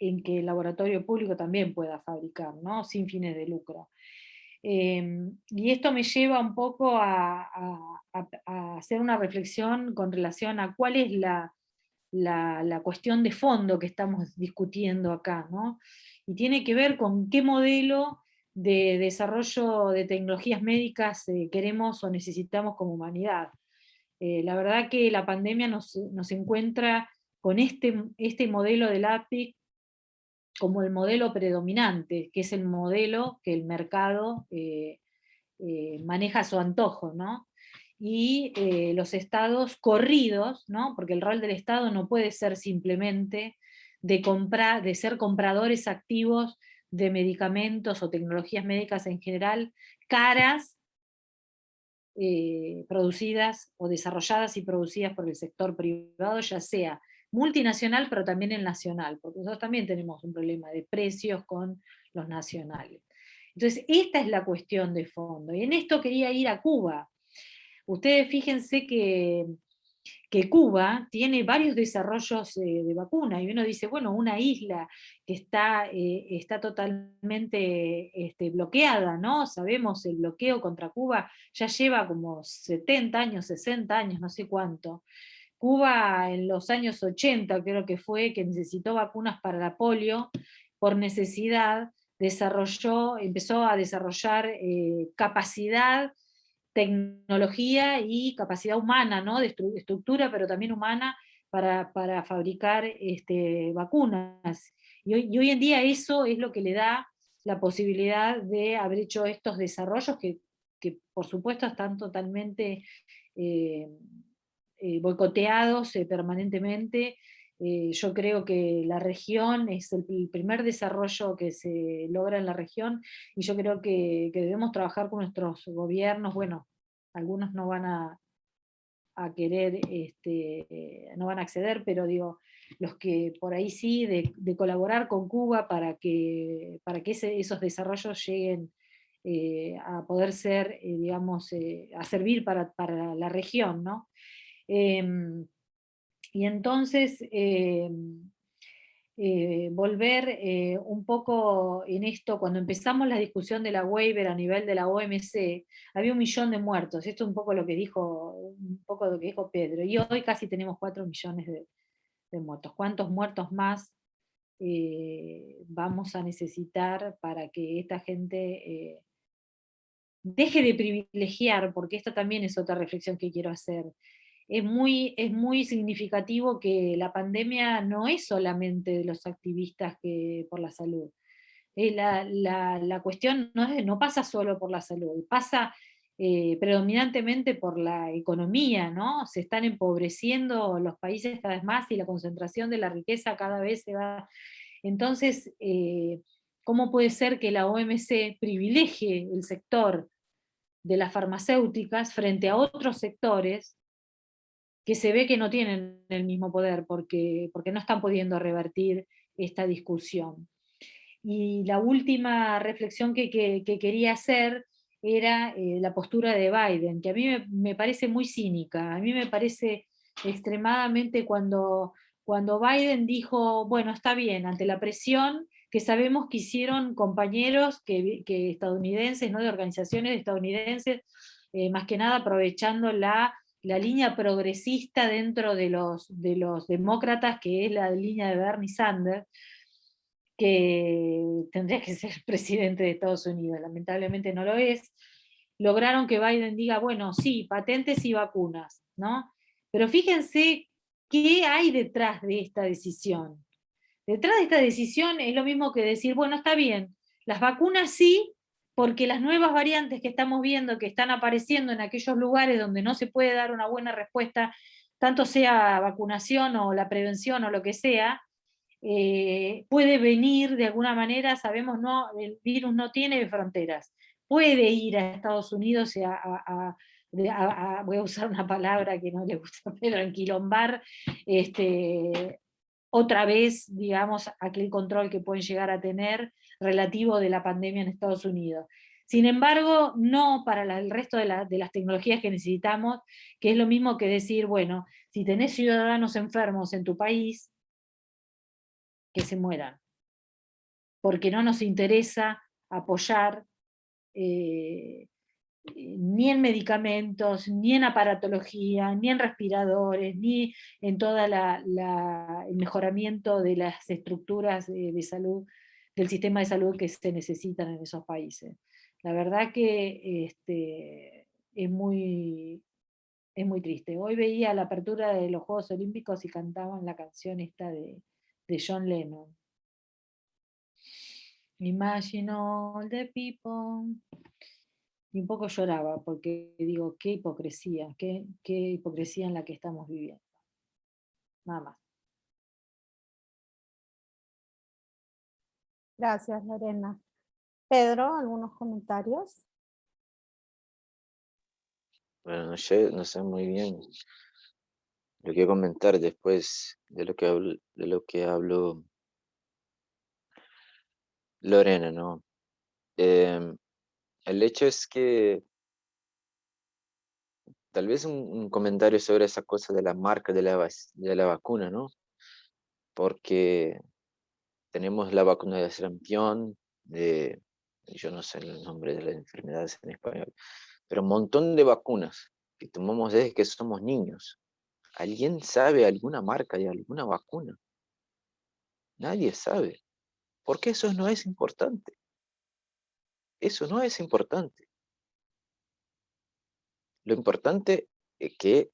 en que el laboratorio público también pueda fabricar, ¿no? Sin fines de lucro. Y esto me lleva un poco a hacer una reflexión con relación a cuál es la cuestión de fondo que estamos discutiendo acá, ¿no? Y tiene que ver con qué modelo de desarrollo de tecnologías médicas queremos o necesitamos como humanidad. La verdad que la pandemia nos encuentra con este modelo del APIC como el modelo predominante, que es el modelo que el mercado maneja a su antojo, ¿no? Y los estados corridos, ¿no? Porque el rol del Estado no puede ser simplemente de ser compradores activos de medicamentos o tecnologías médicas en general, caras, producidas o desarrolladas y producidas por el sector privado, ya sea multinacional, pero también el nacional, porque nosotros también tenemos un problema de precios con los nacionales. Entonces, esta es la cuestión de fondo, y en esto quería ir a Cuba. Ustedes fíjense que que Cuba tiene varios desarrollos de vacuna, y uno dice, bueno, una isla que está totalmente bloqueada, ¿no? Sabemos el bloqueo contra Cuba ya lleva como 70 años, 60 años, no sé cuánto. Cuba en los años 80 creo que fue, que necesitó vacunas para la polio por necesidad, empezó a desarrollar capacidad, tecnología y capacidad humana, ¿no? De estructura, pero también humana, para fabricar vacunas. Y hoy en día eso es lo que le da la posibilidad de haber hecho estos desarrollos que por supuesto están totalmente eh, boicoteados permanentemente. Yo creo que la región es el primer desarrollo que se logra en la región, y yo creo que debemos trabajar con nuestros gobiernos. Bueno, algunos no van a querer, no van a acceder, pero digo, los que por ahí sí, de colaborar con Cuba para que esos desarrollos lleguen a poder ser, digamos, a servir para la región, ¿no? Y entonces, volver un poco en esto, cuando empezamos la discusión de la waiver a nivel de la OMC, había 1.000.000 de muertos. Esto es un poco lo que dijo Pedro, y hoy casi tenemos 4 millones de muertos. ¿Cuántos muertos más vamos a necesitar para que esta gente deje de privilegiar? Porque esta también es otra reflexión que quiero hacer. Es muy significativo que la pandemia no es solamente de los activistas por la salud. La cuestión no pasa solo por la salud, pasa predominantemente por la economía, ¿no? Se están empobreciendo los países cada vez más, y la concentración de la riqueza cada vez se va. Entonces, ¿cómo puede ser que la OMC privilegie el sector de las farmacéuticas frente a otros sectores que se ve que no tienen el mismo poder, porque no están pudiendo revertir esta discusión? Y la última reflexión que quería hacer era la postura de Biden, que a mí me parece muy cínica. A mí me parece extremadamente, cuando Biden dijo, bueno, está bien, ante la presión que sabemos que hicieron compañeros que estadounidenses, ¿no? De organizaciones estadounidenses, más que nada aprovechando la línea progresista dentro de los demócratas, que es la línea de Bernie Sanders, que tendría que ser presidente de Estados Unidos, lamentablemente no lo es. Lograron que Biden diga, bueno, sí, patentes y vacunas, ¿no? Pero fíjense qué hay detrás de esta decisión. Detrás de esta decisión es lo mismo que decir, bueno, está bien, las vacunas sí, porque las nuevas variantes que estamos viendo, que están apareciendo en aquellos lugares donde no se puede dar una buena respuesta, tanto sea vacunación o la prevención o lo que sea, puede venir de alguna manera. Sabemos, no, el virus no tiene fronteras, puede ir a Estados Unidos voy a usar una palabra que no le gusta a Pedro, enquilombar otra vez, digamos, aquel control que pueden llegar a tener relativo de la pandemia en Estados Unidos. Sin embargo, no para el resto de las tecnologías que necesitamos, que es lo mismo que decir, bueno, si tenés ciudadanos enfermos en tu país, que se mueran, porque no nos interesa apoyar ni en medicamentos, ni en aparatología, ni en respiradores, ni en todo el mejoramiento de las estructuras de salud, del sistema de salud que se necesitan en esos países. La verdad que es muy triste. Hoy veía la apertura de los Juegos Olímpicos y cantaban la canción esta de John Lennon. Imagine all the people. Y un poco lloraba, porque digo, qué hipocresía, qué hipocresía en la que estamos viviendo. Nada más. Gracias, Lorena. Pedro, ¿algunos comentarios? Bueno, no sé muy bien lo que comentar después de lo que habló Lorena, ¿no? El hecho es que tal vez un comentario sobre esa cosa de la marca de de la vacuna, ¿no? Porque tenemos la vacuna de sarampión, yo no sé el nombre de las enfermedades en español, pero un montón de vacunas que tomamos desde que somos niños. ¿Alguien sabe alguna marca de alguna vacuna? Nadie sabe. Porque eso no es importante. Eso no es importante. Lo importante es que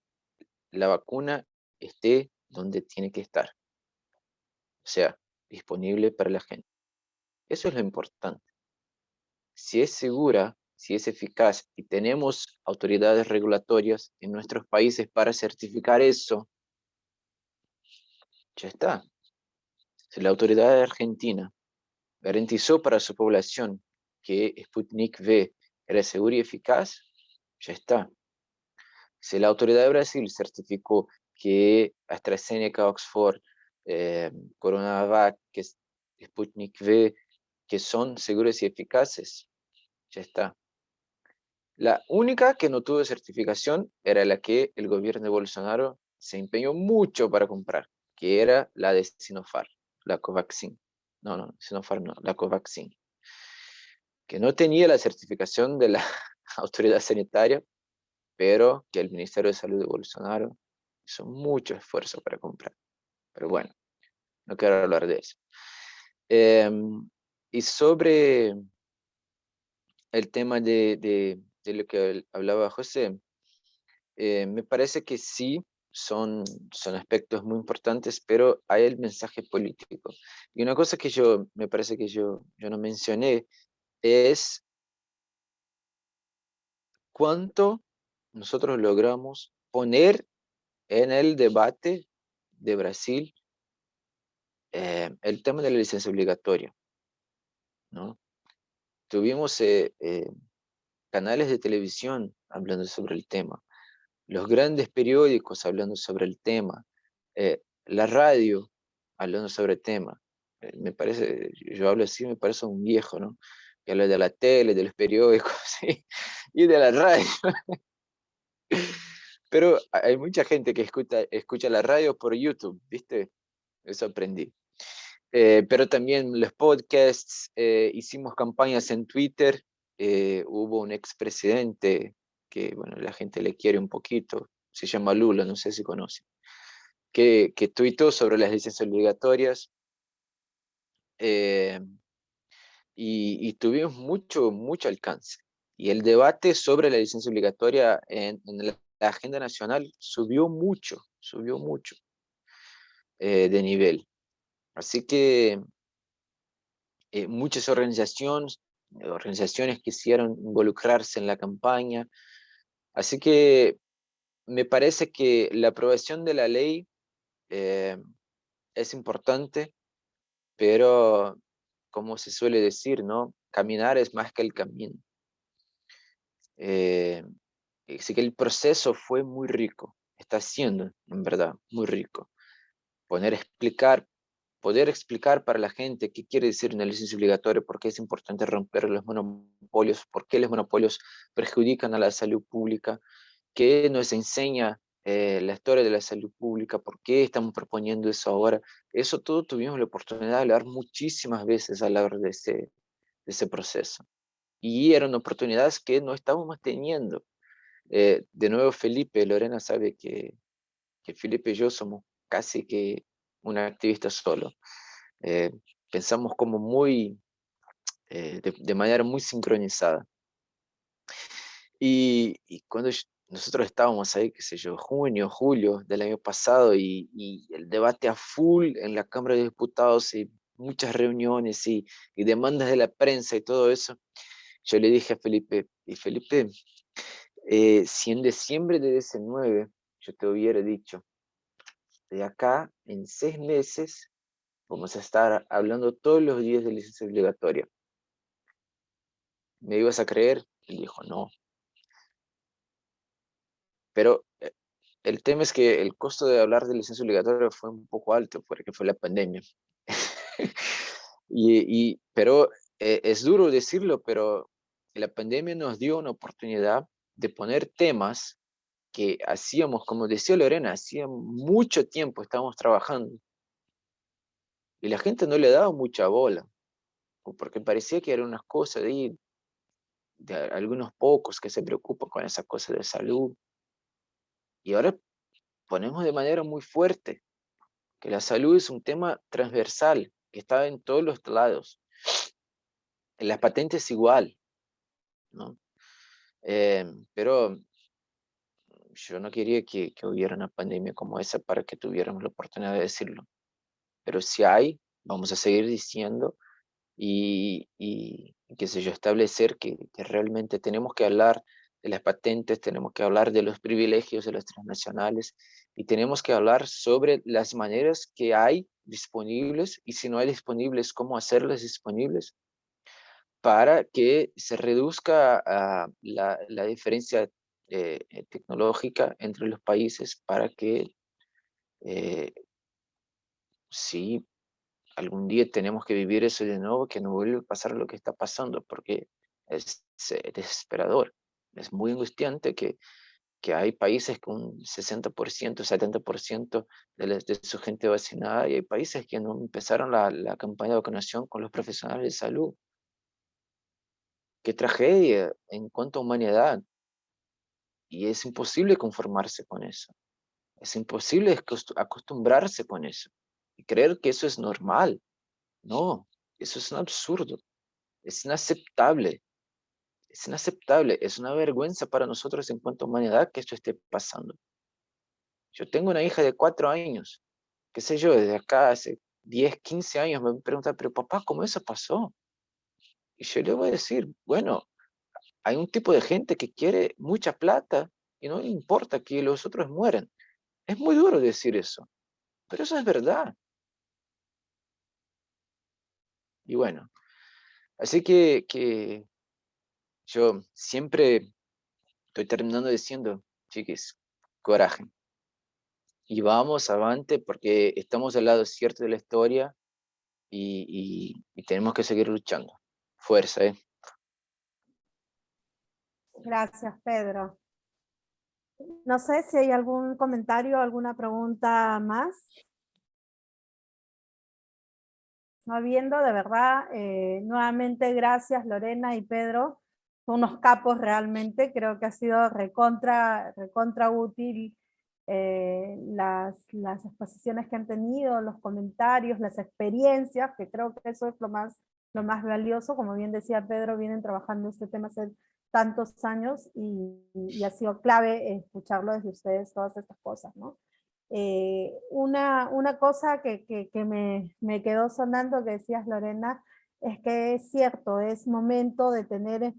la vacuna esté donde tiene que estar. O sea, disponible para la gente. Eso es lo importante. Si es segura, si es eficaz y tenemos autoridades regulatorias en nuestros países para certificar eso, ya está. Si la autoridad de Argentina garantizó para su población que Sputnik V era seguro y eficaz, ya está. Si la autoridad de Brasil certificó que AstraZeneca, Oxford, Coronavac, que es Sputnik V, que son seguros y eficaces, ya está. La única que no tuvo certificación era la que el gobierno de Bolsonaro se empeñó mucho para comprar, que era la de Sinopharm, la Covaxin. No, Sinopharm no, la Covaxin, que no tenía la certificación de la autoridad sanitaria, pero que el Ministerio de Salud de Bolsonaro hizo mucho esfuerzo para comprar. Pero bueno, no quiero hablar de eso. Y sobre el tema de lo que hablaba José, me parece que sí, son aspectos muy importantes, pero hay el mensaje político. Y una cosa que me parece que yo no mencioné es cuánto nosotros logramos poner en el debate de Brasil el tema de la licencia obligatoria, ¿no? Tuvimos canales de televisión hablando sobre el tema, los grandes periódicos hablando sobre el tema, la radio hablando sobre el tema. Me parece, yo hablo así, me parece un viejo, ¿no? Que habla de la tele, de los periódicos, ¿sí? Y de la radio. Pero hay mucha gente que escucha la radio por YouTube, ¿viste? Eso aprendí. Pero también los podcasts, hicimos campañas en Twitter, hubo un expresidente que, bueno, la gente le quiere un poquito, se llama Lula, no sé si conoce, que tuitó sobre las licencias obligatorias, eh, y tuvimos mucho alcance. Y el debate sobre la licencia obligatoria en la agenda nacional subió mucho de nivel. Así que muchas organizaciones quisieron involucrarse en la campaña. Así que me parece que la aprobación de la ley es importante, pero como se suele decir, ¿no? Caminar es más que el camino. Eh, Así que el proceso fue muy rico, está siendo, en verdad, muy rico. Poder explicar para la gente qué quiere decir una licencia obligatoria, por qué es importante romper los monopolios, por qué los monopolios perjudican a la salud pública, qué nos enseña la historia de la salud pública, por qué estamos proponiendo eso ahora. Eso todo tuvimos la oportunidad de hablar muchísimas veces a lo largo de ese proceso. Y eran oportunidades que no estábamos teniendo. De nuevo, Felipe, Lorena sabe que Felipe y yo somos casi que un activista solo. Eh, Pensamos como de manera muy sincronizada. Y cuando nosotros estábamos ahí, qué sé yo, junio, julio del año pasado, y el debate a full en la Cámara de Diputados, y muchas reuniones y demandas de la prensa y todo eso, yo le dije a Felipe, y Felipe, si en diciembre de 19 yo te hubiera dicho, de acá en 6 meses vamos a estar hablando todos los días de licencia obligatoria, ¿me ibas a creer? Él dijo, no. Pero el tema es que el costo de hablar de licencia obligatoria fue un poco alto porque fue la pandemia. Pero es duro decirlo, pero la pandemia nos dio una oportunidad de poner temas que hacíamos, como decía Lorena, hacía mucho tiempo estábamos trabajando, y la gente no le daba mucha bola, porque parecía que eran unas cosas de algunos pocos que se preocupan con esas cosas de salud, y ahora ponemos de manera muy fuerte que la salud es un tema transversal, que está en todos los lados. En las patentes igual, ¿no? Pero yo no quería que hubiera una pandemia como esa para que tuviéramos la oportunidad de decirlo. Pero si hay, vamos a seguir diciendo y qué sé yo, establecer que realmente tenemos que hablar de las patentes, tenemos que hablar de los privilegios de los transnacionales y tenemos que hablar sobre las maneras que hay disponibles y si no hay disponibles, cómo hacerlas disponibles para que se reduzca la diferencia tecnológica entre los países para que eh, si algún día tenemos que vivir eso de nuevo, que no vuelva a pasar lo que está pasando, porque es desesperador. Es muy angustiante que hay países con 60%, 70% de su gente vacunada y hay países que no empezaron la campaña de vacunación con los profesionales de salud. Qué tragedia en cuanto a humanidad. Y es imposible conformarse con eso. Es imposible acostumbrarse con eso y creer que eso es normal. No, eso es un absurdo. Es inaceptable. Es inaceptable. Es una vergüenza para nosotros en cuanto a humanidad que esto esté pasando. Yo tengo una hija de 4 años. Qué sé yo, desde acá hace 10, 15 años me pregunta, pero papá, ¿cómo eso pasó? Y yo le voy a decir, bueno, hay un tipo de gente que quiere mucha plata y no le importa que los otros mueran. Es muy duro decir eso, pero eso es verdad. Y bueno, así que yo siempre estoy terminando diciendo, chiquis, coraje. Y vamos avante porque estamos al lado cierto de la historia y tenemos que seguir luchando. Fuerza, ¿eh? Gracias, Pedro. No sé si hay algún comentario, alguna pregunta más. No habiendo, de verdad, nuevamente gracias Lorena y Pedro, son unos capos realmente, creo que ha sido recontra útil las exposiciones que han tenido, los comentarios, las experiencias, que creo que eso es lo más valioso, como bien decía Pedro, vienen trabajando este tema hace tantos años y ha sido clave escucharlo desde ustedes todas estas cosas, ¿no? Una cosa que me quedó sonando que decías, Lorena, es que es cierto, es momento de tener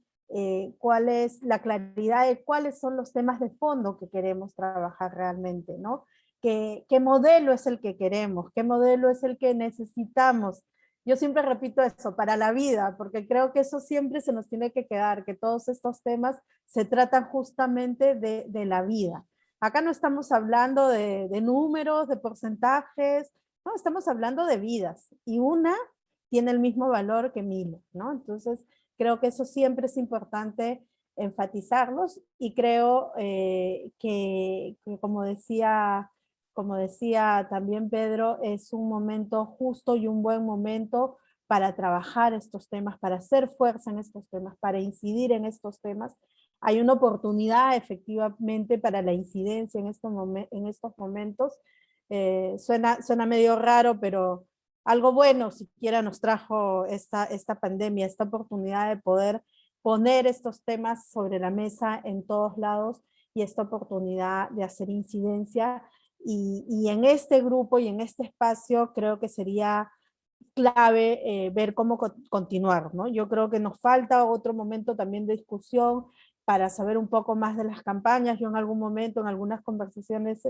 cuál es la claridad de cuáles son los temas de fondo que queremos trabajar realmente, ¿no? ¿Qué modelo es el que queremos? ¿Qué modelo es el que necesitamos? Yo siempre repito eso, para la vida, porque creo que eso siempre se nos tiene que quedar, que todos estos temas se tratan justamente de la vida. Acá no estamos hablando de números, de porcentajes, no, estamos hablando de vidas y una tiene el mismo valor que 1000, ¿no? Entonces, creo que eso siempre es importante enfatizarlos y creo que como decía también Pedro, es un momento justo y un buen momento para trabajar estos temas, para hacer fuerza en estos temas, para incidir en estos temas. Hay una oportunidad efectivamente para la incidencia en estos momentos. Suena medio raro, pero algo bueno siquiera nos trajo esta pandemia, esta oportunidad de poder poner estos temas sobre la mesa en todos lados y esta oportunidad de hacer incidencia. Y en este grupo y en este espacio creo que sería clave ver cómo continuar, ¿no? Yo creo que nos falta otro momento también de discusión para saber un poco más de las campañas. Yo en algún momento, en algunas conversaciones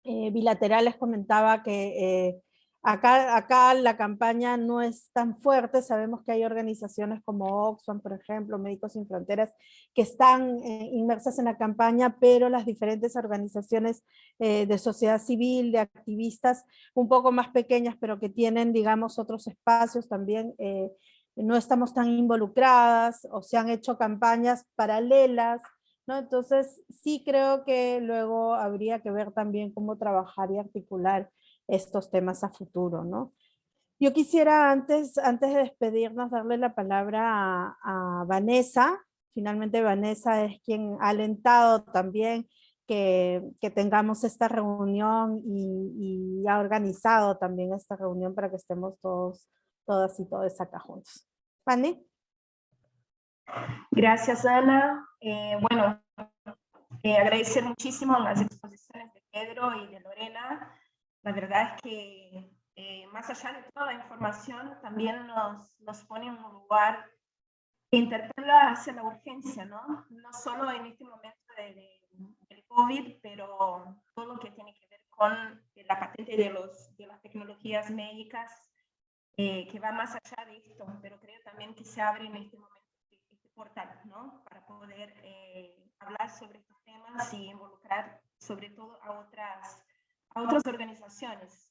bilaterales comentaba que acá la campaña no es tan fuerte. Sabemos que hay organizaciones como Oxfam, por ejemplo, Médicos Sin Fronteras, que están inmersas en la campaña, pero las diferentes organizaciones de sociedad civil, de activistas un poco más pequeñas, pero que tienen, digamos, otros espacios también, no estamos tan involucradas o se han hecho campañas paralelas ¿no? Entonces, sí creo que luego habría que ver también cómo trabajar y articular estos temas a futuro, ¿no? Yo quisiera antes de despedirnos darle la palabra a Vanessa. Finalmente Vanessa es quien ha alentado también que tengamos esta reunión y ha organizado también esta reunión para que estemos todas y todos acá juntos. ¿Vane? Gracias, Ana. Bueno, agradecer muchísimo las exposiciones de Pedro y de Lorena. La verdad es que más allá de toda la información, también nos pone en un lugar que interpela hacia la urgencia, ¿no? No solo en este momento del COVID, pero todo lo que tiene que ver con la patente de las tecnologías médicas, que va más allá de esto, pero creo también que se abre en este momento este portal, ¿no? Para poder hablar sobre estos temas y involucrar sobre todo a otras organizaciones.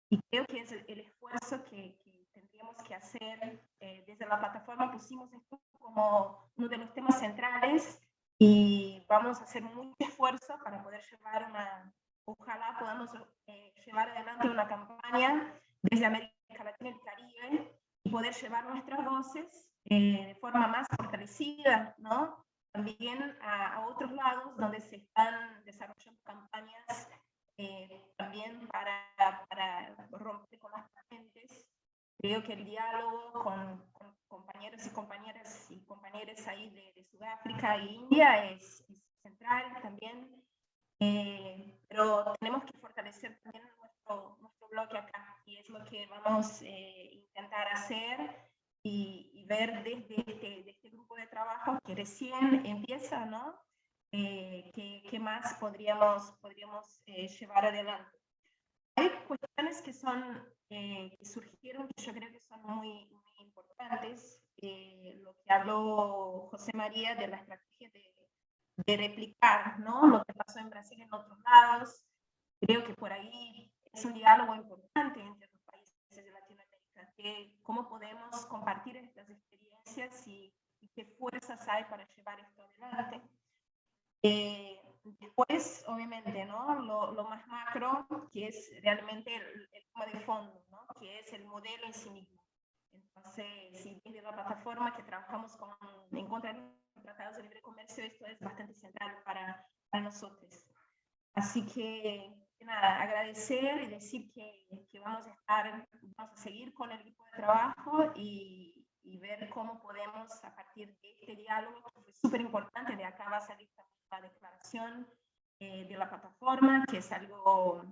Y creo que es el esfuerzo que tendríamos que hacer. Desde la plataforma pusimos esto como uno de los temas centrales y vamos a hacer mucho esfuerzo para poder llevar ojalá podamos llevar adelante una campaña desde América Latina y el Caribe y poder llevar nuestras voces de forma más fortalecida, ¿no? También a otros lados donde se están desarrollando campañas también para romper con las patentes. Creo que el diálogo con compañeros y compañeras ahí de Sudáfrica e India es central también, pero tenemos que fortalecer también nuestro bloque acá, y es lo que vamos a intentar hacer y ver desde este grupo de trabajo que recién empieza, ¿no? ¿Qué más podríamos llevar adelante? Hay cuestiones que surgieron que yo creo que son muy importantes. Lo que habló José María de la estrategia de replicar, ¿no? Lo que pasó en Brasil en otros lados. Creo que por ahí es un diálogo importante entre los países de Latinoamérica, que cómo podemos compartir estas experiencias y qué fuerzas hay para llevar esto adelante. Después, obviamente, ¿no? Lo más macro, que es realmente el tema de fondo, ¿no? Que es el modelo en sí mismo. Entonces, si desde la plataforma que trabajamos en contra de los tratados de libre comercio, esto es bastante central para nosotros. Así que, nada, agradecer y decir que vamos a seguir con el equipo de trabajo y ver cómo podemos, a partir de este diálogo, que fue súper importante, de acá va a salir también la declaración de la plataforma, que es algo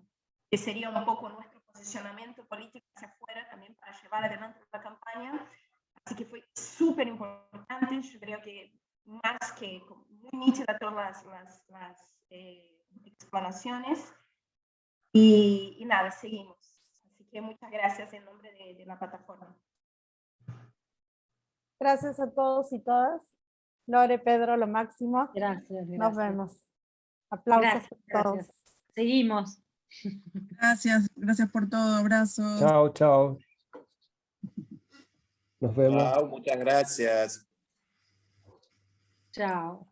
que sería un poco nuestro posicionamiento político hacia afuera también para llevar adelante la campaña. Así que fue súper importante. Yo creo que más que muy nítida todas las explanaciones. Y nada, seguimos. Así que muchas gracias en nombre de la plataforma. Gracias a todos y todas. Lore, Pedro, lo máximo. Gracias. Nos vemos. Aplausos a todos. Gracias. Seguimos. Gracias por todo, abrazos. Chao, chao. Nos vemos. Chao, muchas gracias. Chao.